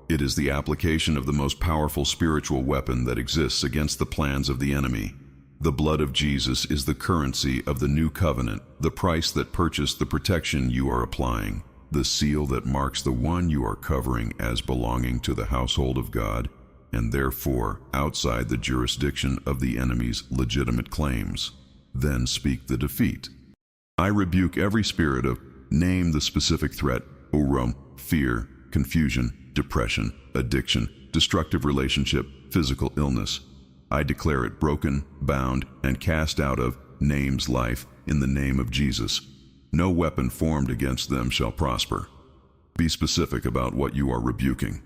It is the application of the most powerful spiritual weapon that exists against the plans of the enemy. The blood of Jesus is the currency of the new covenant, the price that purchased the protection you are applying, the seal that marks the one you are covering as belonging to the household of God, and therefore outside the jurisdiction of the enemy's legitimate claims. Then speak the defeat. I rebuke every spirit of, name the specific threat, fear, confusion, depression, addiction, destructive relationship, physical illness. I declare it broken, bound, and cast out of name's life in the name of Jesus. No weapon formed against them shall prosper. Be specific about what you are rebuking.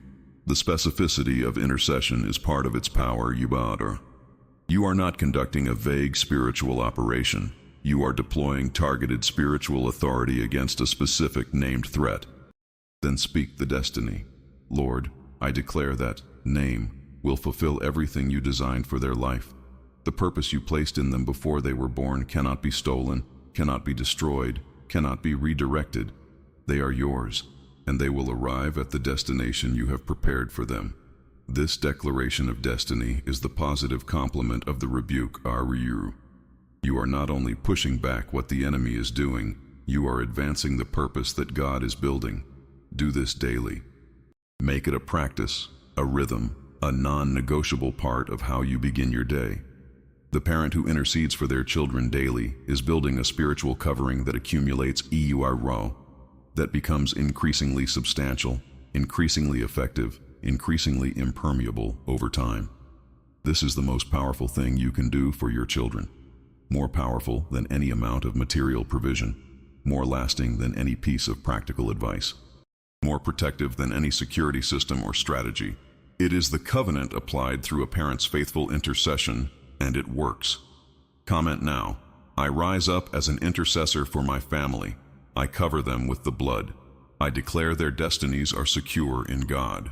The specificity of intercession is part of its power, You are not conducting a vague spiritual operation. You are deploying targeted spiritual authority against a specific named threat. Then speak the destiny. Lord, I declare that name will fulfill everything you designed for their life. The purpose you placed in them before they were born cannot be stolen, cannot be destroyed, cannot be redirected. They are yours, and they will arrive at the destination you have prepared for them. This declaration of destiny is the positive complement of the rebuke, You are not only pushing back what the enemy is doing, you are advancing the purpose that God is building. Do this daily. Make it a practice, a rhythm, a non-negotiable part of how you begin your day. The parent who intercedes for their children daily is building a spiritual covering that accumulates that becomes increasingly substantial, increasingly effective, increasingly impermeable over time. This is the most powerful thing you can do for your children. More powerful than any amount of material provision, more lasting than any piece of practical advice, more protective than any security system or strategy. It is the covenant applied through a parent's faithful intercession, and it works. Comment now. I rise up as an intercessor for my family. I cover them with the blood. I declare their destinies are secure in God.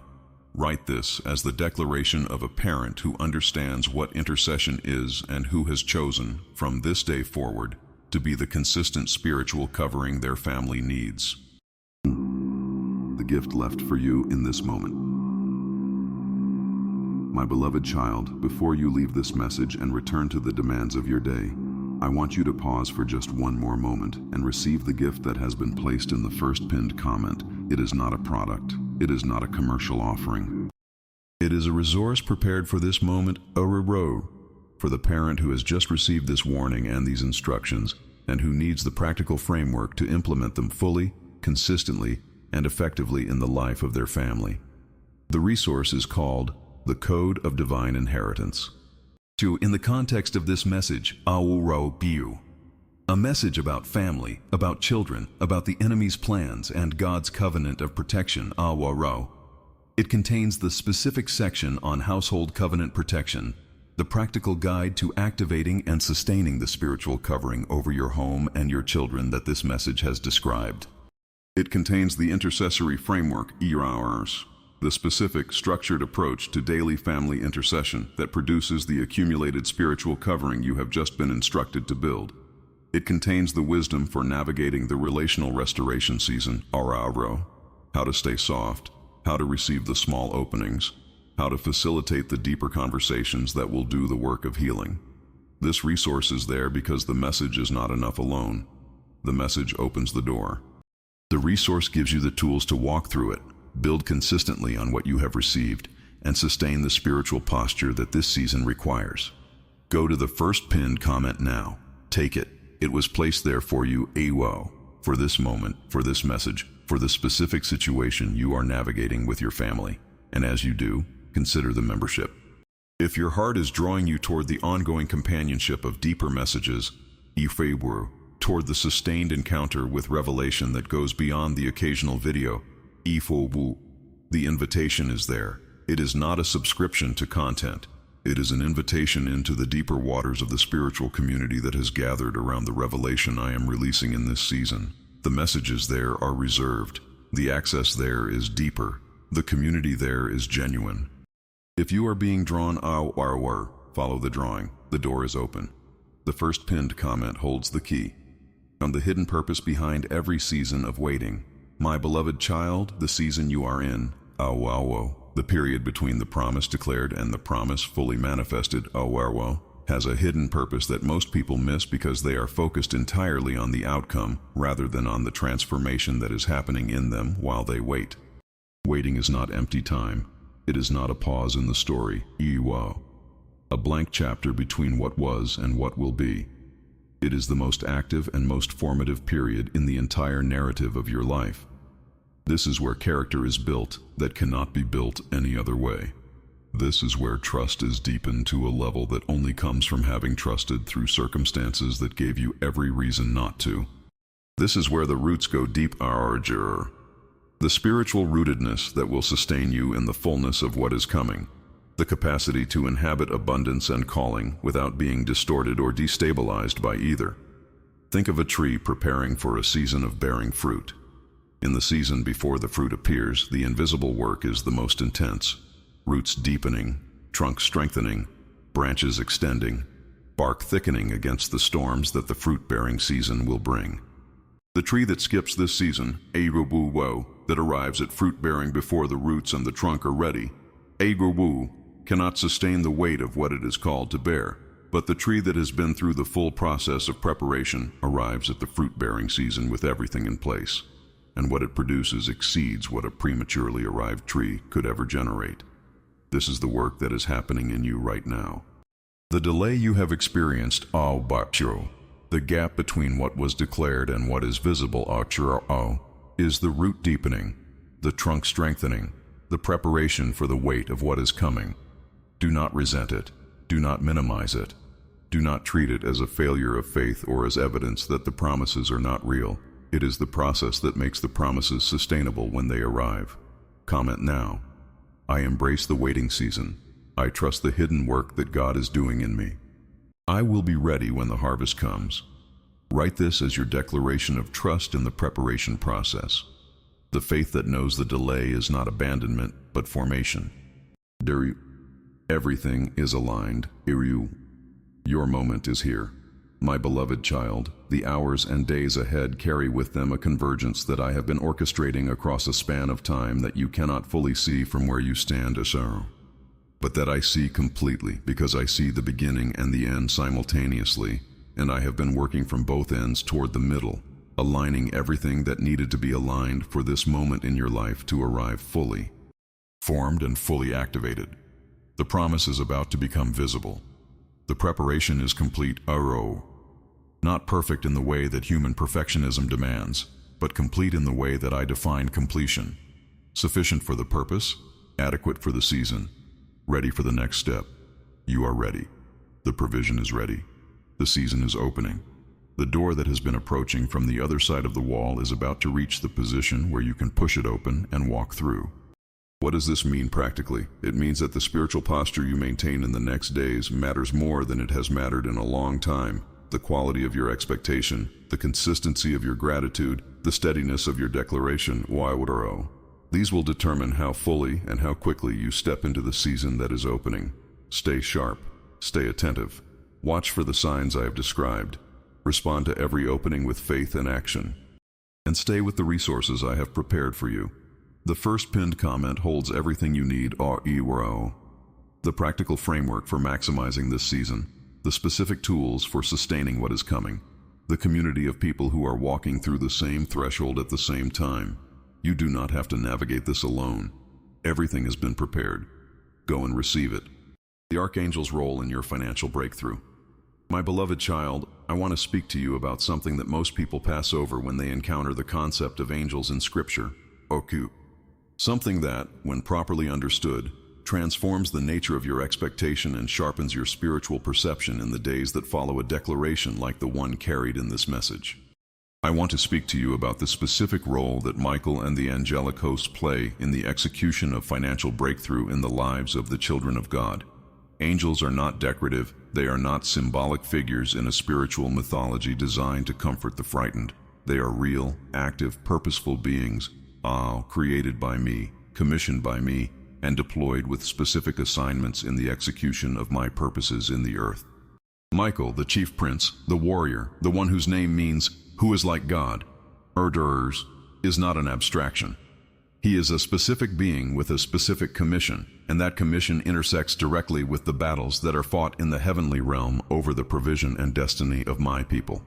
Write this as the declaration of a parent who understands what intercession is and who has chosen, from this day forward, to be the consistent spiritual covering their family needs. The gift left for you in this moment. My beloved child, before you leave this message and return to the demands of your day, I want you to pause for just one more moment and receive the gift that has been placed in the first pinned comment. It is not a product. It is not a commercial offering. It is a resource prepared for this moment, for the parent who has just received this warning and these instructions, and who needs the practical framework to implement them fully, consistently, and effectively in the life of their family. The resource is called The Code of Divine Inheritance. In the context of this message, a message about family, about children, about the enemy's plans and God's covenant of protection, it contains the specific section on household covenant protection, the practical guide to activating and sustaining the spiritual covering over your home and your children that this message has described. It contains the intercessory framework, the specific, structured approach to daily family intercession that produces the accumulated spiritual covering you have just been instructed to build. It contains the wisdom for navigating the relational restoration season, how to stay soft, how to receive the small openings, how to facilitate the deeper conversations that will do the work of healing. This resource is there because the message is not enough alone. The message opens the door. The resource gives you the tools to walk through it, build consistently on what you have received, and sustain the spiritual posture that this season requires. Go to the first pinned comment now. Take it. It was placed there for you, for this moment, for this message, for the specific situation you are navigating with your family. And as you do, consider the membership. If your heart is drawing you toward the ongoing companionship of deeper messages, toward the sustained encounter with revelation that goes beyond the occasional video, the invitation is there. It is not a subscription to content. It is an invitation into the deeper waters of the spiritual community that has gathered around the revelation I am releasing in this season. The messages there are reserved. The access there is deeper. The community there is genuine. If you are being drawn, follow the drawing. The door is open. The first pinned comment holds the key. On the hidden purpose behind every season of waiting. My beloved child, the season you are in, the period between the promise declared and the promise fully manifested, has a hidden purpose that most people miss because they are focused entirely on the outcome rather than on the transformation that is happening in them while they wait. Waiting is not empty time. It is not a pause in the story, a blank chapter between what was and what will be. It is the most active and most formative period in the entire narrative of your life. This is where character is built that cannot be built any other way. This is where trust is deepened to a level that only comes from having trusted through circumstances that gave you every reason not to. This is where the roots go deep, the spiritual rootedness that will sustain you in the fullness of what is coming. The capacity to inhabit abundance and calling without being distorted or destabilized by either. Think of a tree preparing for a season of bearing fruit. In the season before the fruit appears, the invisible work is the most intense. Roots deepening, trunk strengthening, branches extending, bark thickening against the storms that the fruit-bearing season will bring. The tree that skips this season, that arrives at fruit-bearing before the roots and the trunk are ready, cannot sustain the weight of what it is called to bear. But the tree that has been through the full process of preparation arrives at the fruit-bearing season with everything in place. And what it produces exceeds what a prematurely arrived tree could ever generate. This is the work that is happening in you right now. The delay you have experienced, the gap between what was declared and what is visible, is the root deepening, the trunk strengthening, the preparation for the weight of what is coming. Do not resent it. Do not minimize it. Do not treat it as a failure of faith or as evidence that the promises are not real. It is the process that makes the promises sustainable when they arrive. Comment now. I embrace the waiting season. I trust the hidden work that God is doing in me. I will be ready when the harvest comes. Write this as your declaration of trust in the preparation process. The faith that knows the delay is not abandonment, but formation. Everything is aligned. Your moment is here. My beloved child, the hours and days ahead carry with them a convergence that I have been orchestrating across a span of time that you cannot fully see from where you stand, Asaro. But that I see completely, because I see the beginning and the end simultaneously, and I have been working from both ends toward the middle, aligning everything that needed to be aligned for this moment in your life to arrive fully formed and fully activated. The promise is about to become visible. The preparation is complete, not perfect in the way that human perfectionism demands, but complete in the way that I define completion. Sufficient for the purpose, adequate for the season, ready for the next step. You are ready. The provision is ready. The season is opening. The door that has been approaching from the other side of the wall is about to reach the position where you can push it open and walk through. What does this mean practically? It means that the spiritual posture you maintain in the next days matters more than it has mattered in a long time. The quality of your expectation, the consistency of your gratitude, the steadiness of your declaration, these will determine how fully and how quickly you step into the season that is opening. Stay sharp. Stay attentive. Watch for the signs I have described. Respond to every opening with faith and action. And stay with the resources I have prepared for you. The first pinned comment holds everything you need, the practical framework for maximizing this season, the specific tools for sustaining what is coming, the community of people who are walking through the same threshold at the same time. You do not have to navigate this alone. Everything has been prepared. Go and receive it. The Archangel's role in your financial breakthrough. My beloved child, I want to speak to you about something that most people pass over when they encounter the concept of angels in Scripture, Something that, when properly understood, transforms the nature of your expectation and sharpens your spiritual perception in the days that follow a declaration like the one carried in this message. I want to speak to you about the specific role that Michael and the angelic hosts play in the execution of financial breakthrough in the lives of the children of God. Angels are not decorative, they are not symbolic figures in a spiritual mythology designed to comfort the frightened. They are real, active, purposeful beings, created by me, commissioned by me, and deployed with specific assignments in the execution of my purposes in the earth. Michael, the chief prince, the warrior, the one whose name means, who is like God, is not an abstraction. He is a specific being with a specific commission, and that commission intersects directly with the battles that are fought in the heavenly realm over the provision and destiny of my people.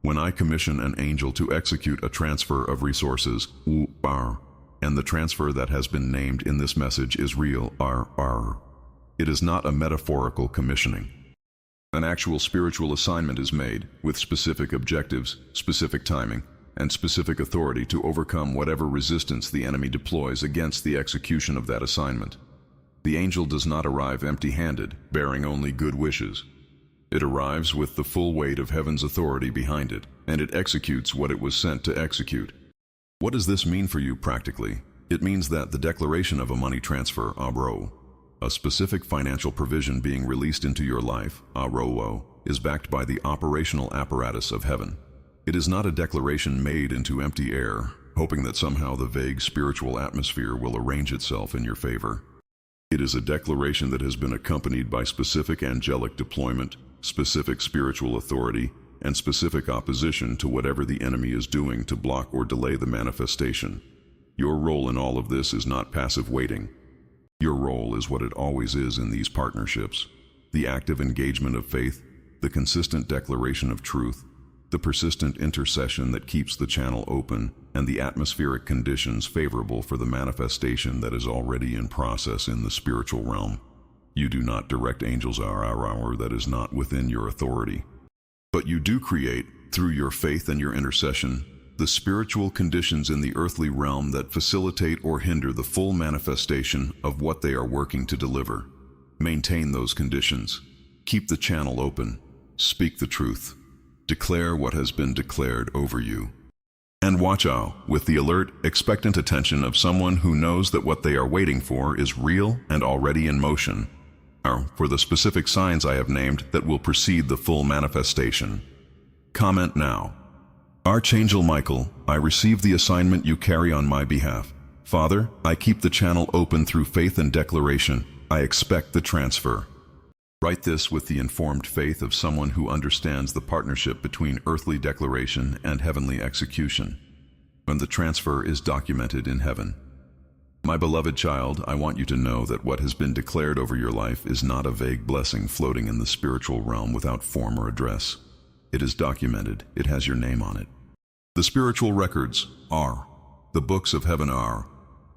When I commission an angel to execute a transfer of resources, and the transfer that has been named in this message is real, it is not a metaphorical commissioning. An actual spiritual assignment is made, with specific objectives, specific timing, and specific authority to overcome whatever resistance the enemy deploys against the execution of that assignment. The angel does not arrive empty-handed, bearing only good wishes. It arrives with the full weight of heaven's authority behind it, and it executes what it was sent to execute. What does this mean for you practically? It means that the declaration of a money transfer, a specific financial provision being released into your life, is backed by the operational apparatus of heaven. It is not a declaration made into empty air, hoping that somehow the vague spiritual atmosphere will arrange itself in your favor. It is a declaration that has been accompanied by specific angelic deployment, specific spiritual authority, and specific opposition to whatever the enemy is doing to block or delay the manifestation. Your role in all of this is not passive waiting. Your role is what it always is in these partnerships: the active engagement of faith, the consistent declaration of truth, the persistent intercession that keeps the channel open, and the atmospheric conditions favorable for the manifestation that is already in process in the spiritual realm. You do not direct angels that is not within your authority. But you do create, through your faith and your intercession, the spiritual conditions in the earthly realm that facilitate or hinder the full manifestation of what they are working to deliver. Maintain those conditions. Keep the channel open. Speak the truth. Declare what has been declared over you. And watch out, with the alert, expectant attention of someone who knows that what they are waiting for is real and already in motion, or for the specific signs I have named that will precede the full manifestation. Comment now. Archangel Michael, I receive the assignment you carry on my behalf. Father, I keep the channel open through faith and declaration. I expect the transfer. Write this with the informed faith of someone who understands the partnership between earthly declaration and heavenly execution, when the transfer is documented in heaven. My beloved child, I want you to know that what has been declared over your life is not a vague blessing floating in the spiritual realm without form or address. It is documented. It has your name on it. The spiritual records are, the books of heaven are,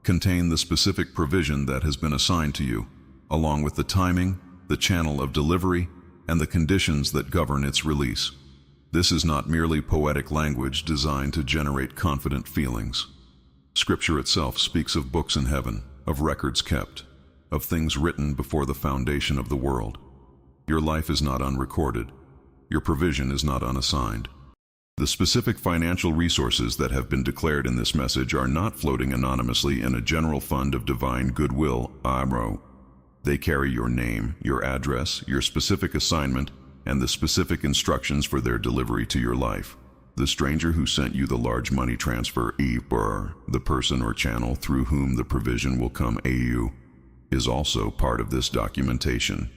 contain the specific provision that has been assigned to you, along with the timing, the channel of delivery, and the conditions that govern its release. This is not merely poetic language designed to generate confident feelings. Scripture itself speaks of books in heaven, of records kept, of things written before the foundation of the world. Your life is not unrecorded. Your provision is not unassigned. The specific financial resources that have been declared in this message are not floating anonymously in a general fund of divine goodwill, IMRO. They carry your name, your address, your specific assignment, and the specific instructions for their delivery to your life. The stranger who sent you the large money transfer, the person or channel through whom the provision will come, is also part of this documentation.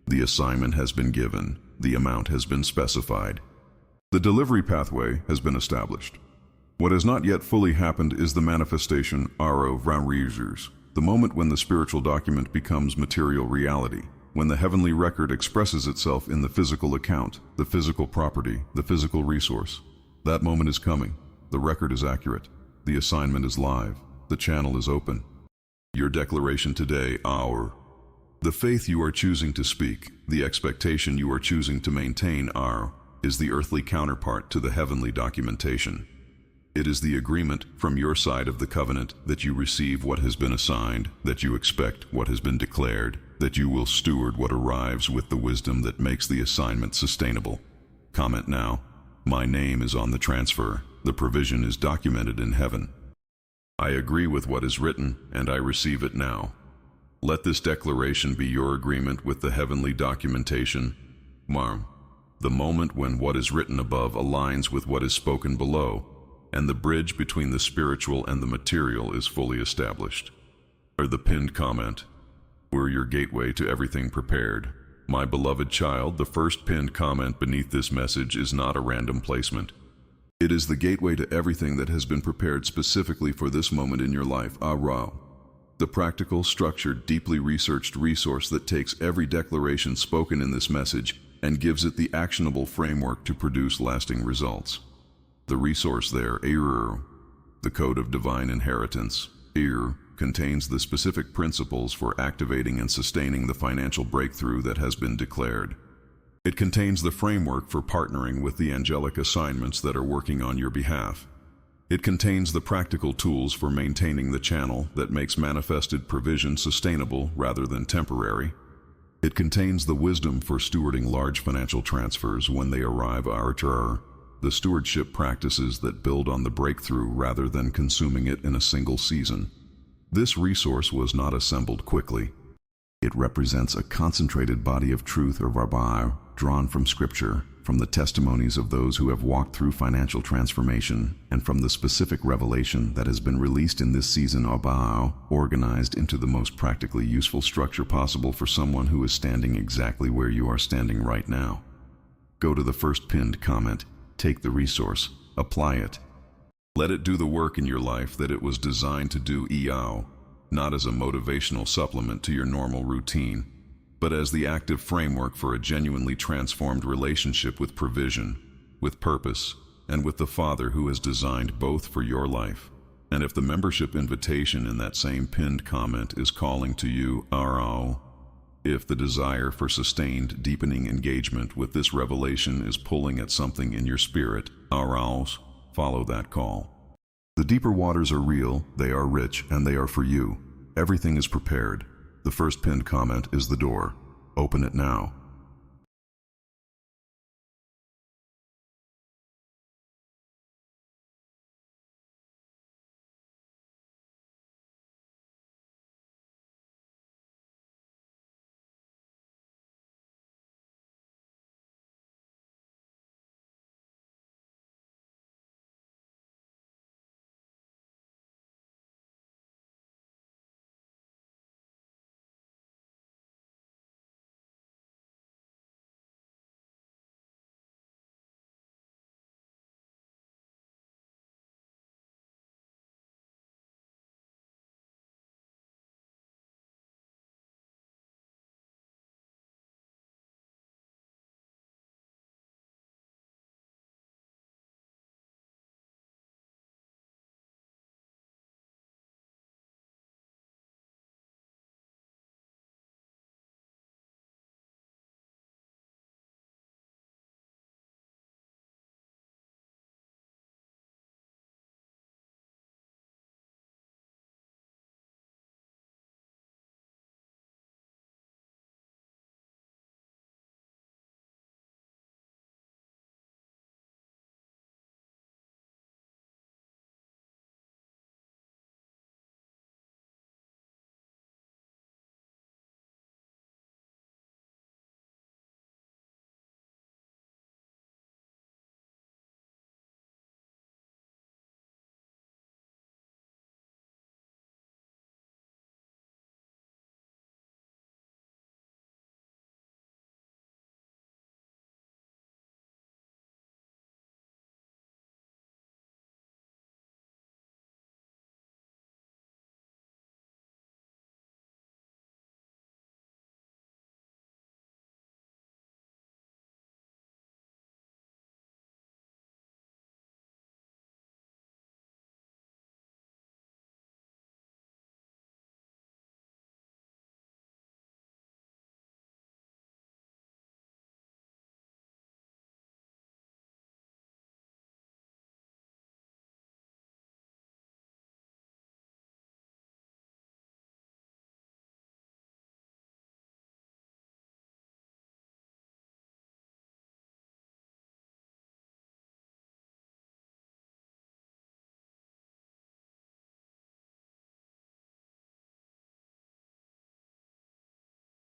The assignment has been given. The amount has been specified. The delivery pathway has been established. What has not yet fully happened is the manifestation, the moment when the spiritual document becomes material reality, when the heavenly record expresses itself in the physical account, the physical property, the physical resource. That moment is coming. The record is accurate. The assignment is live. The channel is open. Your declaration today, the faith you are choosing to speak, the expectation you are choosing to maintain, is the earthly counterpart to the heavenly documentation. It is the agreement from your side of the covenant that you receive what has been assigned, that you expect what has been declared, that you will steward what arrives with the wisdom that makes the assignment sustainable. Comment now. My name is on the transfer. The provision is documented in heaven. I agree with what is written, and I receive it now. Let this declaration be your agreement with the heavenly documentation. The moment when what is written above aligns with what is spoken below, and the bridge between the spiritual and the material is fully established. Or the pinned comment. We're your gateway to everything prepared. My beloved child, the first pinned comment beneath this message is not a random placement. It is the gateway to everything that has been prepared specifically for this moment in your life, the practical, structured, deeply researched resource that takes every declaration spoken in this message and gives it the actionable framework to produce lasting results. The resource there, the Code of Divine Inheritance, contains the specific principles for activating and sustaining the financial breakthrough that has been declared. It contains the framework for partnering with the angelic assignments that are working on your behalf. It contains the practical tools for maintaining the channel that makes manifested provision sustainable rather than temporary. It contains the wisdom for stewarding large financial transfers when they arrive, the stewardship practices that build on the breakthrough rather than consuming it in a single season. This resource was not assembled quickly. It represents a concentrated body of truth drawn from Scripture, from the testimonies of those who have walked through financial transformation, and from the specific revelation that has been released in this season, organized into the most practically useful structure possible for someone who is standing exactly where you are standing right now. Go to the first pinned comment. Take the resource, apply it. Let it do the work in your life that it was designed to do, not as a motivational supplement to your normal routine, but as the active framework for a genuinely transformed relationship with provision, with purpose, and with the Father who has designed both for your life. And if the membership invitation in that same pinned comment is calling to you, if the desire for sustained, deepening engagement with this revelation is pulling at something in your spirit, Follow that call. The deeper waters are real, they are rich, and they are for you. Everything is prepared. The first pinned comment is the door. Open it now.